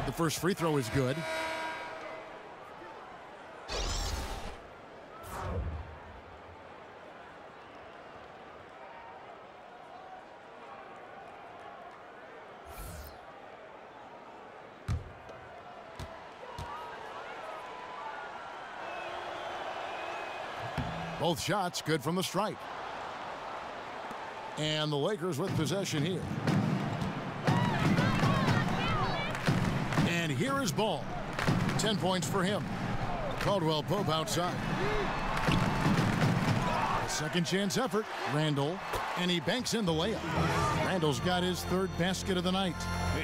The first free throw is good. Both shots good from the stripe. And the Lakers with possession here. And here is Ball. 10 points for him. Caldwell Pope outside. A second chance effort. Randle. And he banks in the layup. Randle's got his 3rd basket of the night.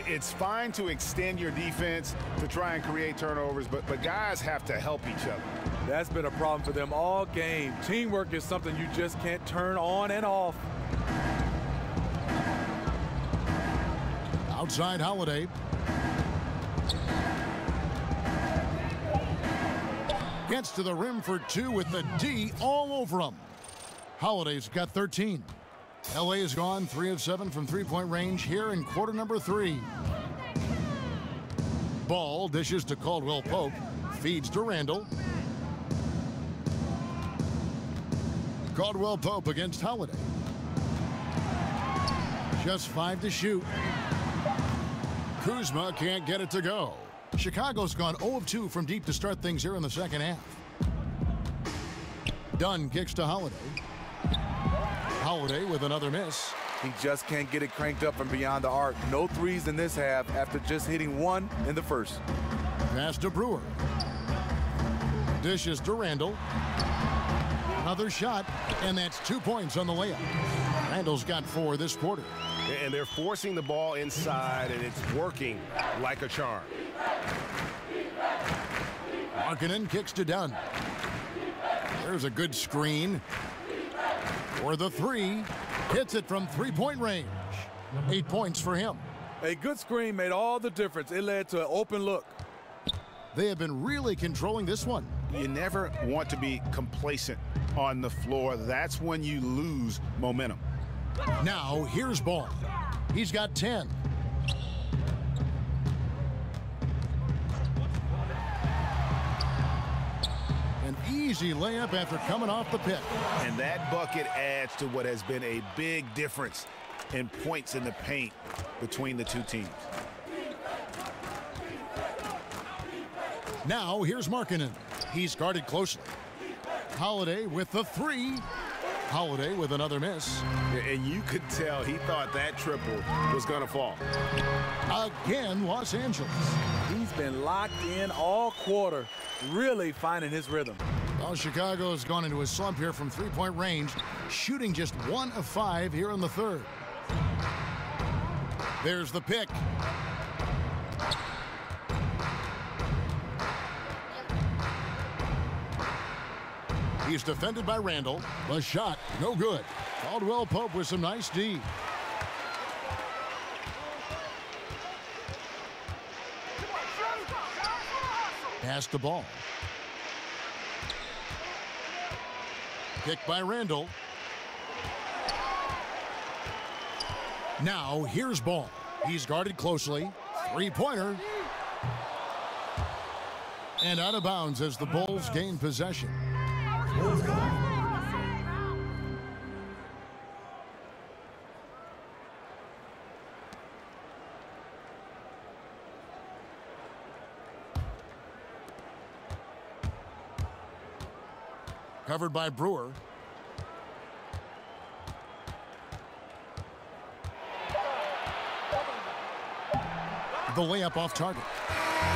It's fine to extend your defense to try and create turnovers, but guys have to help each other. That's been a problem for them all game. Teamwork is something you just can't turn on and off. Outside Holiday. Gets to the rim for 2 with the D all over him. Holiday's got 13. LA has gone 3 of 7 from 3-point range here in quarter number 3. Ball dishes to Caldwell Pope. Feeds to Randle. Caldwell Pope against Holiday. Just 5 to shoot. Kuzma can't get it to go. Chicago's gone 0 of 2 from deep to start things here in the second half. Dunn kicks to Holiday. Holiday with another miss. He just can't get it cranked up from beyond the arc. No threes in this half after just hitting 1 in the first. Pass to Brewer. Dishes to Randle. Another shot, and that's 2 points on the layup. Randle's got 4 this quarter. And they're forcing the ball inside, and it's working like a charm. Markkanen kicks to Dunn. There's a good screen. For the 3. Hits it from 3-point range. 8 points for him. A good screen made all the difference. It led to an open look. They have been really controlling this one. You never want to be complacent on the floor. That's when you lose momentum. Now, here's Ball. He's got 10. An easy layup after coming off the pick. And that bucket adds to what has been a big difference in points in the paint between the 2 teams. Now, here's Markkanen. He's guarded closely. Holiday with the 3. Holiday with another miss. And you could tell he thought that triple was going to fall. Again, Los Angeles. He's been locked in all quarter, really finding his rhythm. Well, Chicago has gone into a slump here from 3-point range, shooting just 1 of 5 here in the 3rd. There's the pick. He's defended by Randle. The shot, no good. Caldwell Pope with some nice D. Pass the ball. Kicked by Randle. Now here's ball. He's guarded closely. Three-pointer. And out of bounds as the Bulls gain possession. Covered by Brewer. The layup off target.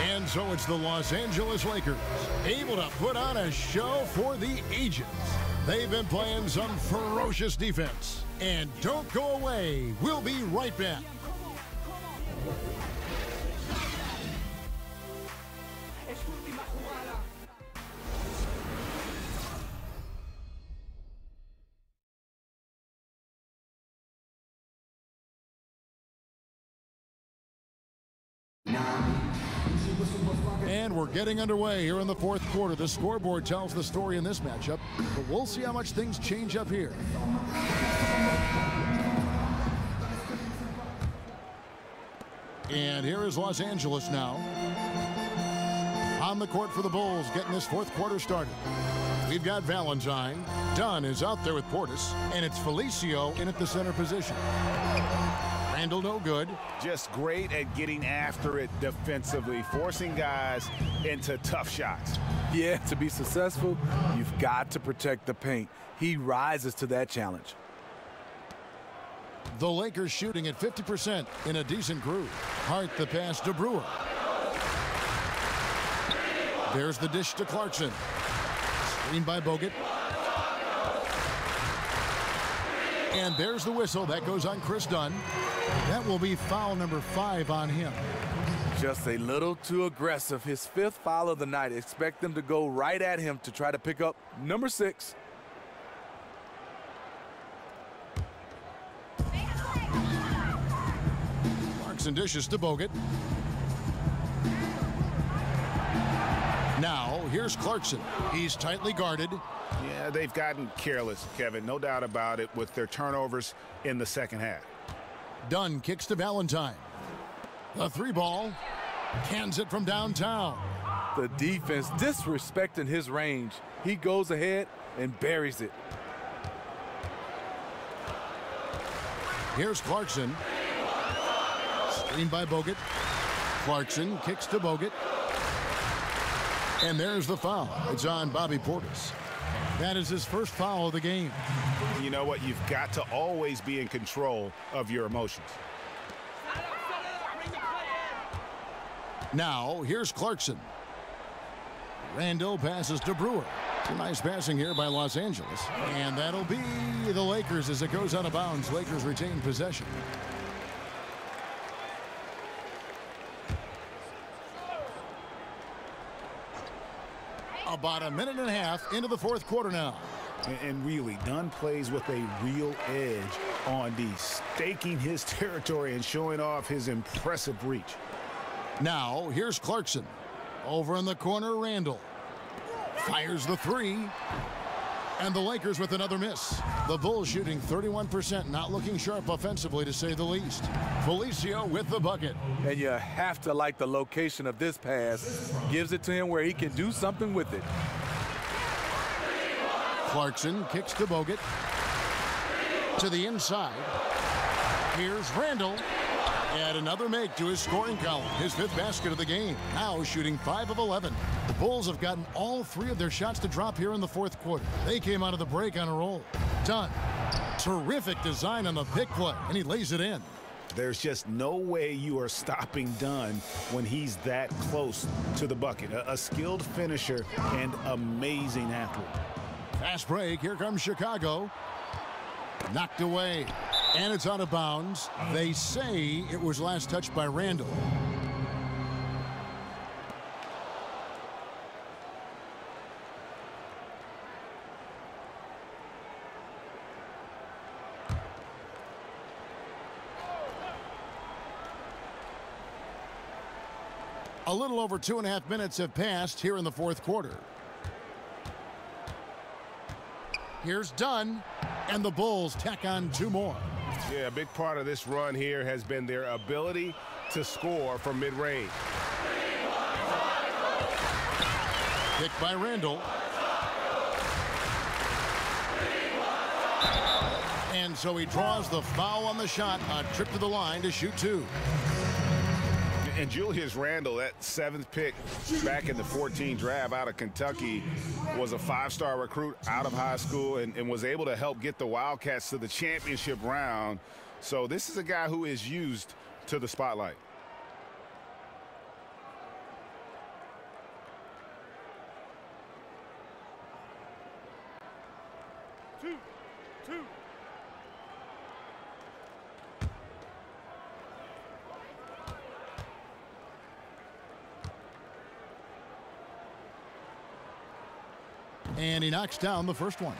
And so it's the Los Angeles Lakers, able to put on a show for the ages. They've been playing some ferocious defense. And don't go away. We'll be right back. And we're getting underway here in the fourth quarter. The scoreboard tells the story in this matchup, but we'll see how much things change up here. And here is Los Angeles now. On the court for the Bulls, getting this fourth quarter started. We've got Valentine. Dunn is out there with Portis, and it's Felicio in at the center position. Randle no good. Just great at getting after it defensively, forcing guys into tough shots. Yeah, to be successful, you've got to protect the paint. He rises to that challenge. The Lakers shooting at 50% in a decent groove. Hart the pass to Brewer. There's the dish to Clarkson. Screened by Bogut. And there's the whistle. That goes on Chris Dunn. That will be foul number 5 on him. Just a little too aggressive. His 5th foul of the night. Expect them to go right at him to try to pick up number 6. Clarkson dishes to Bogut. Now, here's Clarkson. He's tightly guarded. Yeah, they've gotten careless, Kevin. No doubt about it with their turnovers in the second half. Dunn kicks to Valentine. The 3-ball. Cans it from downtown. The defense disrespecting his range. He goes ahead and buries it. Here's Clarkson. Screened by Bogut. Clarkson kicks to Bogut. And there's the foul. It's on Bobby Portis. That is his first foul of the game. You know what? You've got to always be in control of your emotions. Now, here's Clarkson. Randle passes to Brewer. Nice passing here by Los Angeles. And that'll be the Lakers as it goes out of bounds. Lakers retain possession. About a minute and a half into the fourth quarter now. And really, Dunn plays with a real edge on D, staking his territory and showing off his impressive reach. Now, here's Clarkson. Over in the corner, Randle. Fires the 3. And the Lakers with another miss. The Bulls shooting 31%, not looking sharp offensively to say the least. Felicio with the bucket. And you have to like the location of this pass. Gives it to him where he can do something with it. Clarkson kicks to Bogut. To the inside. Here's Randle. Add another make to his scoring column. His 5th basket of the game. Now shooting 5 of 11. The Bulls have gotten all 3 of their shots to drop here in the fourth quarter. They came out of the break on a roll. Dunn. Terrific design on the pick play, and he lays it in. There's just no way you are stopping Dunn when he's that close to the bucket. A skilled finisher and amazing athlete. Fast break. Here comes Chicago. Knocked away. And it's out of bounds. They say it was last touched by Randle. little over 2.5 minutes have passed here in the fourth quarter. Here's Dunn, and the Bulls tack on 2 more. Yeah, a big part of this run here has been their ability to score from mid-range. Picked by Randle. And so he draws the foul on the shot, a trip to the line to shoot 2. And Julius Randle, that 7th pick back in the 14 draft out of Kentucky, was a 5-star recruit out of high school and was able to help get the Wildcats to the championship round. So this is a guy who is used to the spotlight. Two. And he knocks down the first one.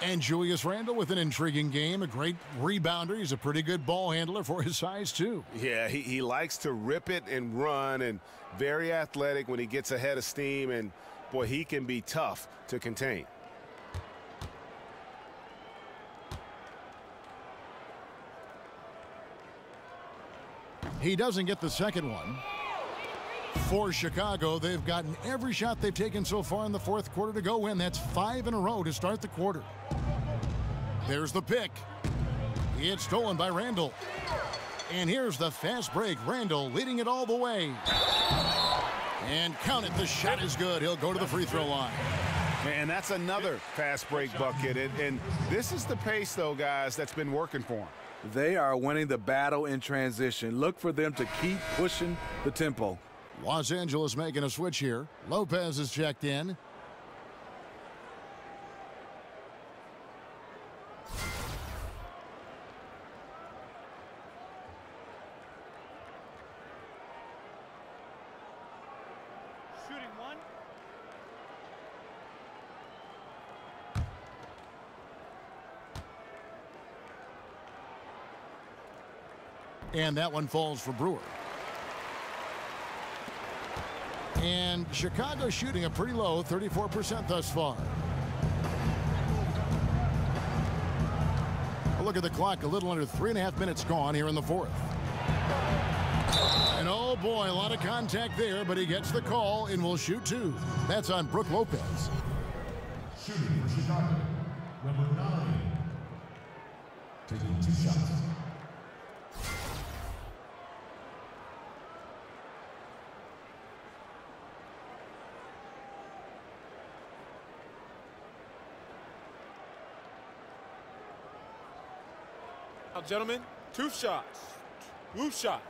And Julius Randle with an intriguing game, a great rebounder. He's a pretty good ball handler for his size, too. Yeah, he likes to rip it and run, and very athletic when he gets ahead of steam, and, boy, he can be tough to contain. He doesn't get the second one. For Chicago, they've gotten every shot they've taken so far in the fourth quarter to go in. That's 5 in a row to start the quarter. There's the pick. It's stolen by Randle. And here's the fast break. Randle leading it all the way. And count it, the shot is good. He'll go to the free throw line. And that's another fast break bucket. And this is the pace, though, guys, that's been working for him. They are winning the battle in transition. Look for them to keep pushing the tempo. Los Angeles making a switch here. Lopez is checked in. Shooting 1. And that one falls for Brewer. And Chicago shooting a pretty low 34% thus far. A look at the clock, a little under 3.5 minutes gone here in the fourth. And oh boy, a lot of contact there, but he gets the call and will shoot 2. That's on Brook Lopez. Shooting for Chicago, number 9. Taking 2 shots. Now, gentlemen, 2 shots. 2 shots.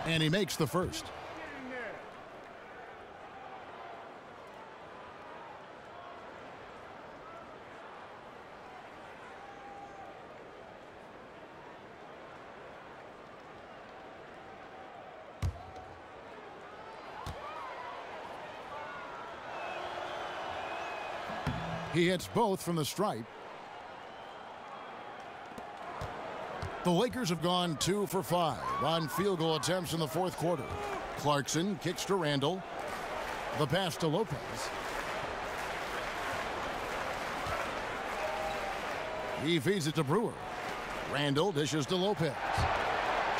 And he makes the first. He hits both from the stripe. The Lakers have gone 2 for 5 on field goal attempts in the fourth quarter. Clarkson kicks to Randle. The pass to Lopez. He feeds it to Brewer. Randle dishes to Lopez.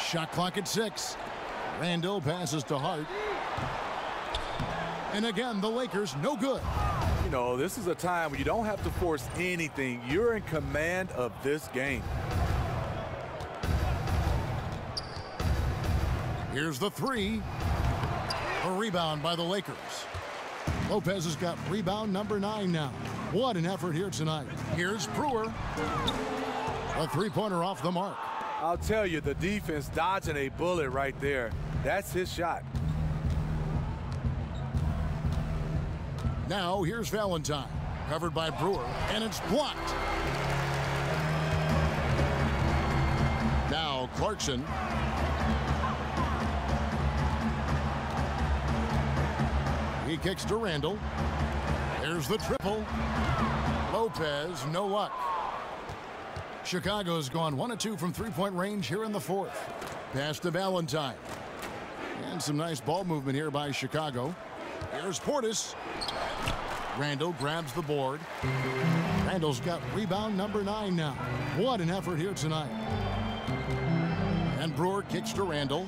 Shot clock at 6. Randle passes to Hart. And again, the Lakers no good. You know, this is a time when you don't have to force anything. You're in command of this game. Here's the 3. A rebound by the Lakers. Lopez has got rebound number 9 now. What an effort here tonight. Here's Brewer. A 3-pointer off the mark. I'll tell you, the defense dodging a bullet right there. That's his shot. Now here's Valentine. Covered by Brewer, and it's blocked. Now Clarkson. He kicks to Randle. There's There's the triple. Lopez, no luck. Chicago's gone 1 of 2 from three-point range here in the fourth. Pass to Valentine. And some nice ball movement here by Chicago. Here's Portis. Randle grabs the board. Randle's got rebound number 9 now. What an effort here tonight. And Brewer kicks to Randle.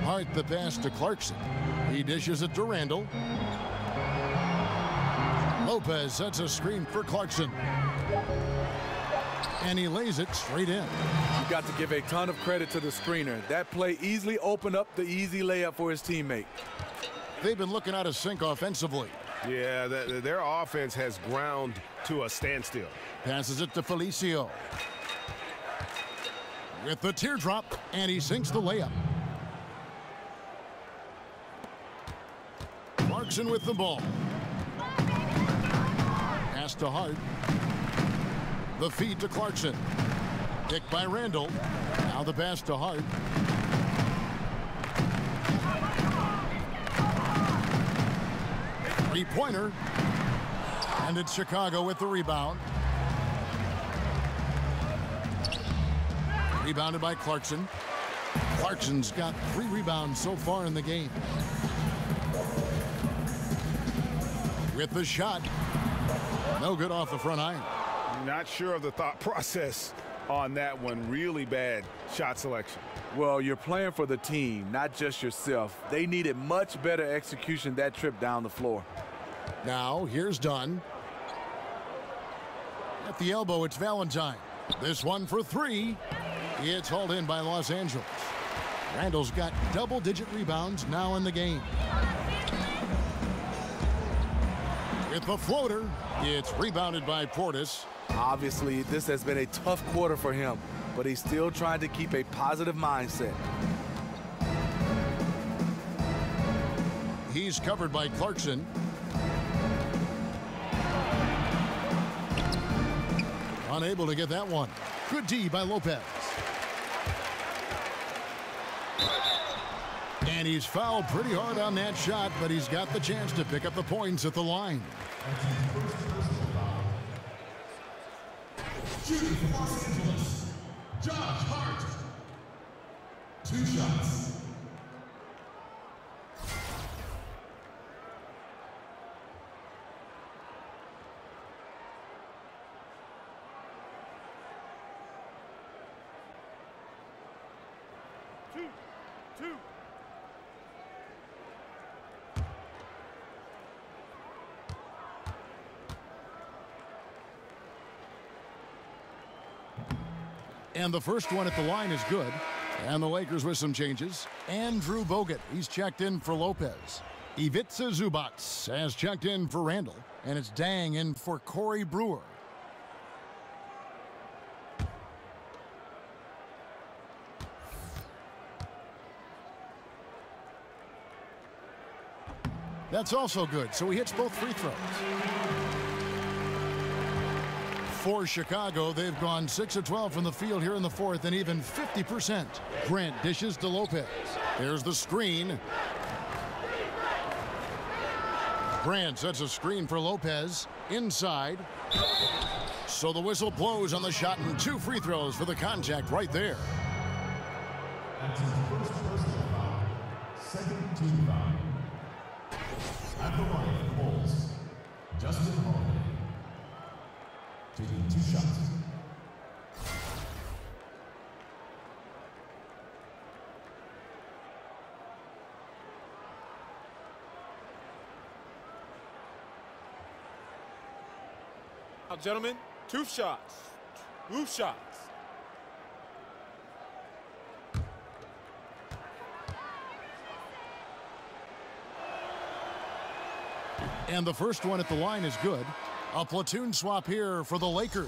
Hart the pass to Clarkson. He dishes it to Randle. Lopez sets a screen for Clarkson. And he lays it straight in. You got to give a ton of credit to the screener. That play easily opened up the easy layup for his teammate. They've been looking out of sync offensively. Yeah, their offense has ground to a standstill. Passes it to Felicio. With the teardrop, and he sinks the layup. Clarkson with the ball. Pass to Hart. The feed to Clarkson. Picked by Randle. Now the pass to Hart. Three-pointer. And it's Chicago with the rebound. Rebounded by Clarkson. Clarkson's got 3 rebounds so far in the game. With the shot. No good off the front iron. Not sure of the thought process on that one. Really bad shot selection. Well, you're playing for the team, not just yourself. They needed much better execution that trip down the floor. Now, here's Dunn. At the elbow, it's Valentine. This one for 3. It's hauled in by Los Angeles. Randle's got double-digit rebounds now in the game. With the floater, it's rebounded by Portis. Obviously, this has been a tough quarter for him, but he's still trying to keep a positive mindset. He's covered by Clarkson. Unable to get that one. Good D by Lopez. And he's fouled pretty hard on that shot, but he's got the chance to pick up the points at the line. Shooting from Los Angeles, Josh Hart. 2 shots. Two. And the first one at the line is good. And the Lakers with some changes. Andrew Bogut, he's checked in for Lopez. Ivica Zubac has checked in for Randle. And it's Dang in for Corey Brewer. That's also good, so he hits both free throws. For Chicago, they've gone 6 of 12 from the field here in the fourth and even 50%. Grant dishes to Lopez. There's the screen. Grant sets a screen for Lopez. Inside. So the whistle blows on the shot and 2 free throws for the contact right there. That's his first personal foul. Second team foul. At the line for the Bulls, Justin Holiday. Taking 2 shots. Now, gentlemen, 2 shots. 2 shots. And the first one at the line is good. A platoon swap here for the Lakers.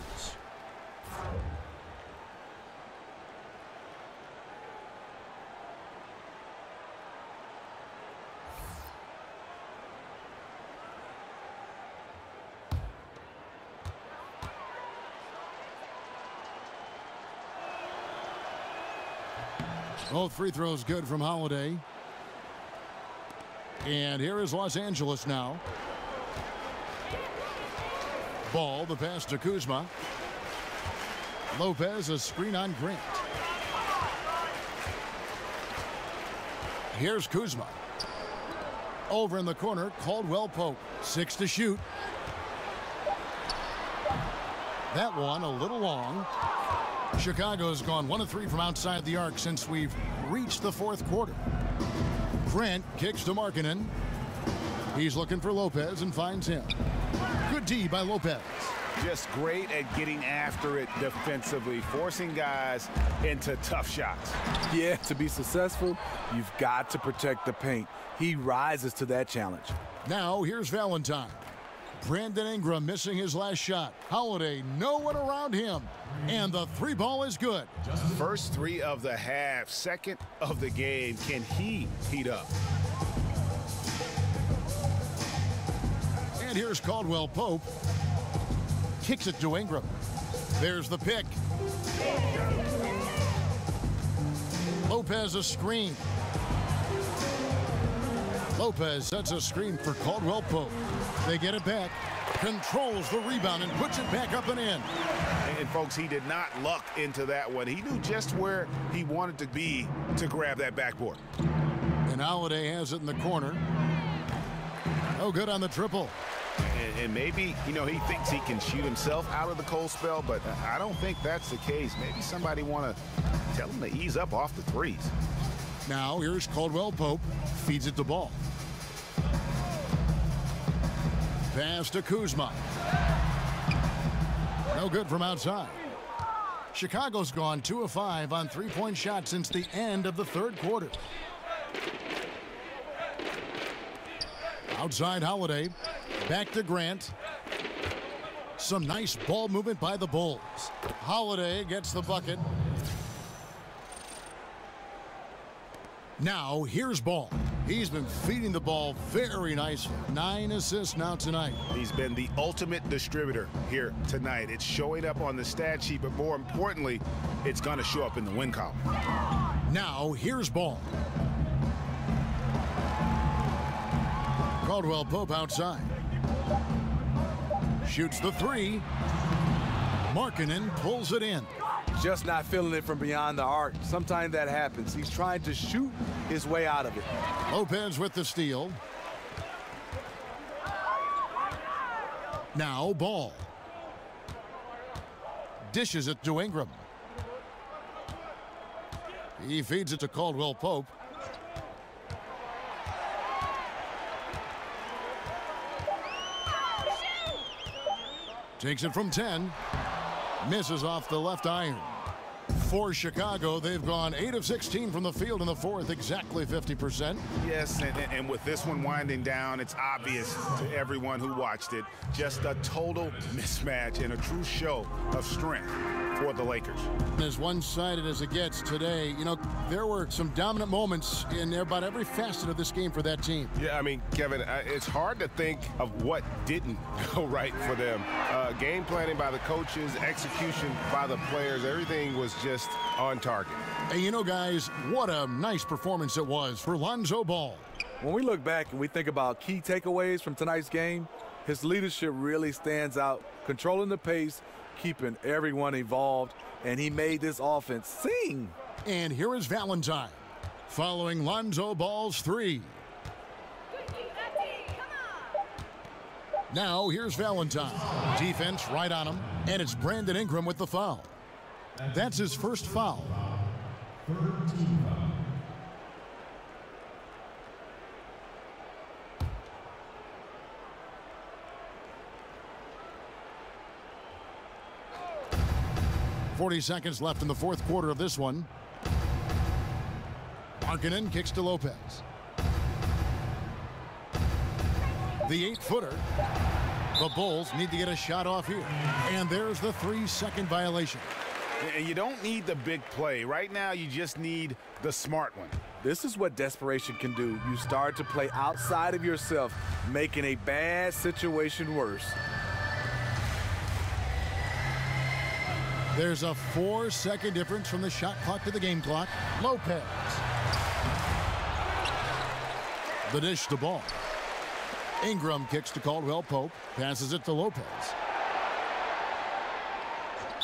Both free throws good from Holiday. And here is Los Angeles now. Ball, the pass to Kuzma. Lopez, a screen on Grant. Here's Kuzma. Over in the corner, Caldwell Pope. 6 to shoot. That one a little long. Chicago's gone 1 of 3 from outside the arc since we've reached the fourth quarter. Grant kicks to Markkanen. He's looking for Lopez and finds him. Good D by Lopez. Just great at getting after it defensively, forcing guys into tough shots. Yeah, to be successful, you've got to protect the paint. He rises to that challenge. Now here's Valentine. Brandon Ingram missing his last shot. Holiday, no one around him. And the 3-ball is good. First 3 of the half, second of the game. Can he heat up? And here's Caldwell Pope. Kicks it to Ingram. There's the pick. Lopez a screen. Lopez sets a screen for Caldwell Pope. They get it back. Controls the rebound and puts it back up and in. And folks, he did not luck into that one. He knew just where he wanted to be to grab that backboard. And Holiday has it in the corner. No good on the triple. And maybe, you know, he thinks he can shoot himself out of the cold spell, but I don't think that's the case. Maybe somebody want to tell him to ease up off the threes. Now here's Caldwell Pope. Feeds it the ball. Pass to Kuzma. No good from outside. Chicago's gone 2 of 5 on 3-point shots since the end of the third quarter. Outside Holiday. Back to Grant. Some nice ball movement by the Bulls. Holiday gets the bucket. Now here's Ball. He's been feeding the ball very nicely. 9 assists now tonight. He's been the ultimate distributor here tonight. It's showing up on the stat sheet, but more importantly, it's going to show up in the win column. Now here's Ball. Caldwell Pope outside. Shoots the 3. Markkanen pulls it in. Just not feeling it from beyond the arc. Sometimes that happens. He's trying to shoot his way out of it. Lopez with the steal. Now Ball. Dishes it to Ingram. He feeds it to Caldwell Pope. Takes it from 10. Misses off the left iron. For Chicago, they've gone 8 of 16 from the field in the fourth, exactly 50%. Yes, and with this one winding down, it's obvious to everyone who watched it. Just a total mismatch and a true show of strength for the Lakers. As one-sided as it gets today, you know, there were some dominant moments in about every facet of this game for that team. Yeah, I mean, Kevin, it's hard to think of what didn't go right for them. Game planning by the coaches, execution by the players, everything was just on target. And you know, guys, what a nice performance it was for Lonzo Ball. When we look back and we think about key takeaways from tonight's game, his leadership really stands out, controlling the pace, keeping everyone involved, and he made this offense sing. And here is Valentine, following Lonzo Ball's 3. Now here's Valentine. Defense right on him, and it's Brandon Ingram with the foul. That's his first foul. 13 foul. .40 seconds left in the fourth quarter of this one. Markkanen kicks to Lopez. The 8-footer. The Bulls need to get a shot off here. And there's the 3-second violation. And you don't need the big play. Right now, you just need the smart one. This is what desperation can do. You start to play outside of yourself, making a bad situation worse. There's a 4-second difference from the shot clock to the game clock. Lopez. The dish to ball. Ingram kicks to Caldwell Pope, passes it to Lopez.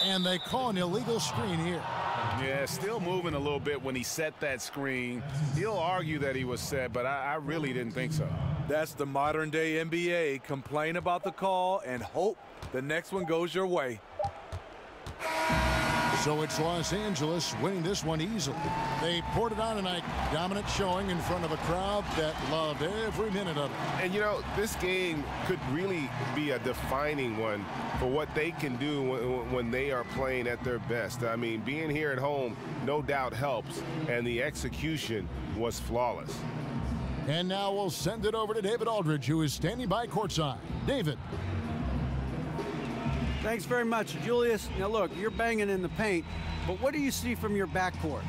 And they call an illegal screen here. Yeah, still moving a little bit when he set that screen. He'll argue that he was set, but I really didn't think so. That's the modern day NBA. Complain about the call and hope the next one goes your way. So it's Los Angeles winning this one easily. They poured it on tonight. Dominant showing in front of a crowd that loved every minute of it. And, you know, this game could really be a defining one for what they can do when they are playing at their best. I mean, being here at home no doubt helps, and the execution was flawless. And now we'll send it over to David Aldridge, who is standing by courtside. David. Thanks very much, Julius. Now look, you're banging in the paint, but what do you see from your backcourt?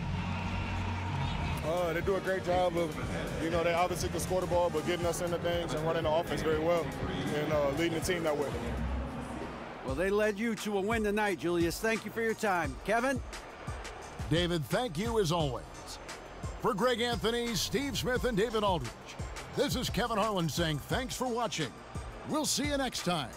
They do a great job of, they obviously can score the ball, but getting us into things and running the offense very well and leading the team that way. Well, they led you to a win tonight, Julius. Thank you for your time. Kevin? David, thank you as always. For Greg Anthony, Steve Smith, and David Aldridge, this is Kevin Harlan saying thanks for watching. We'll see you next time.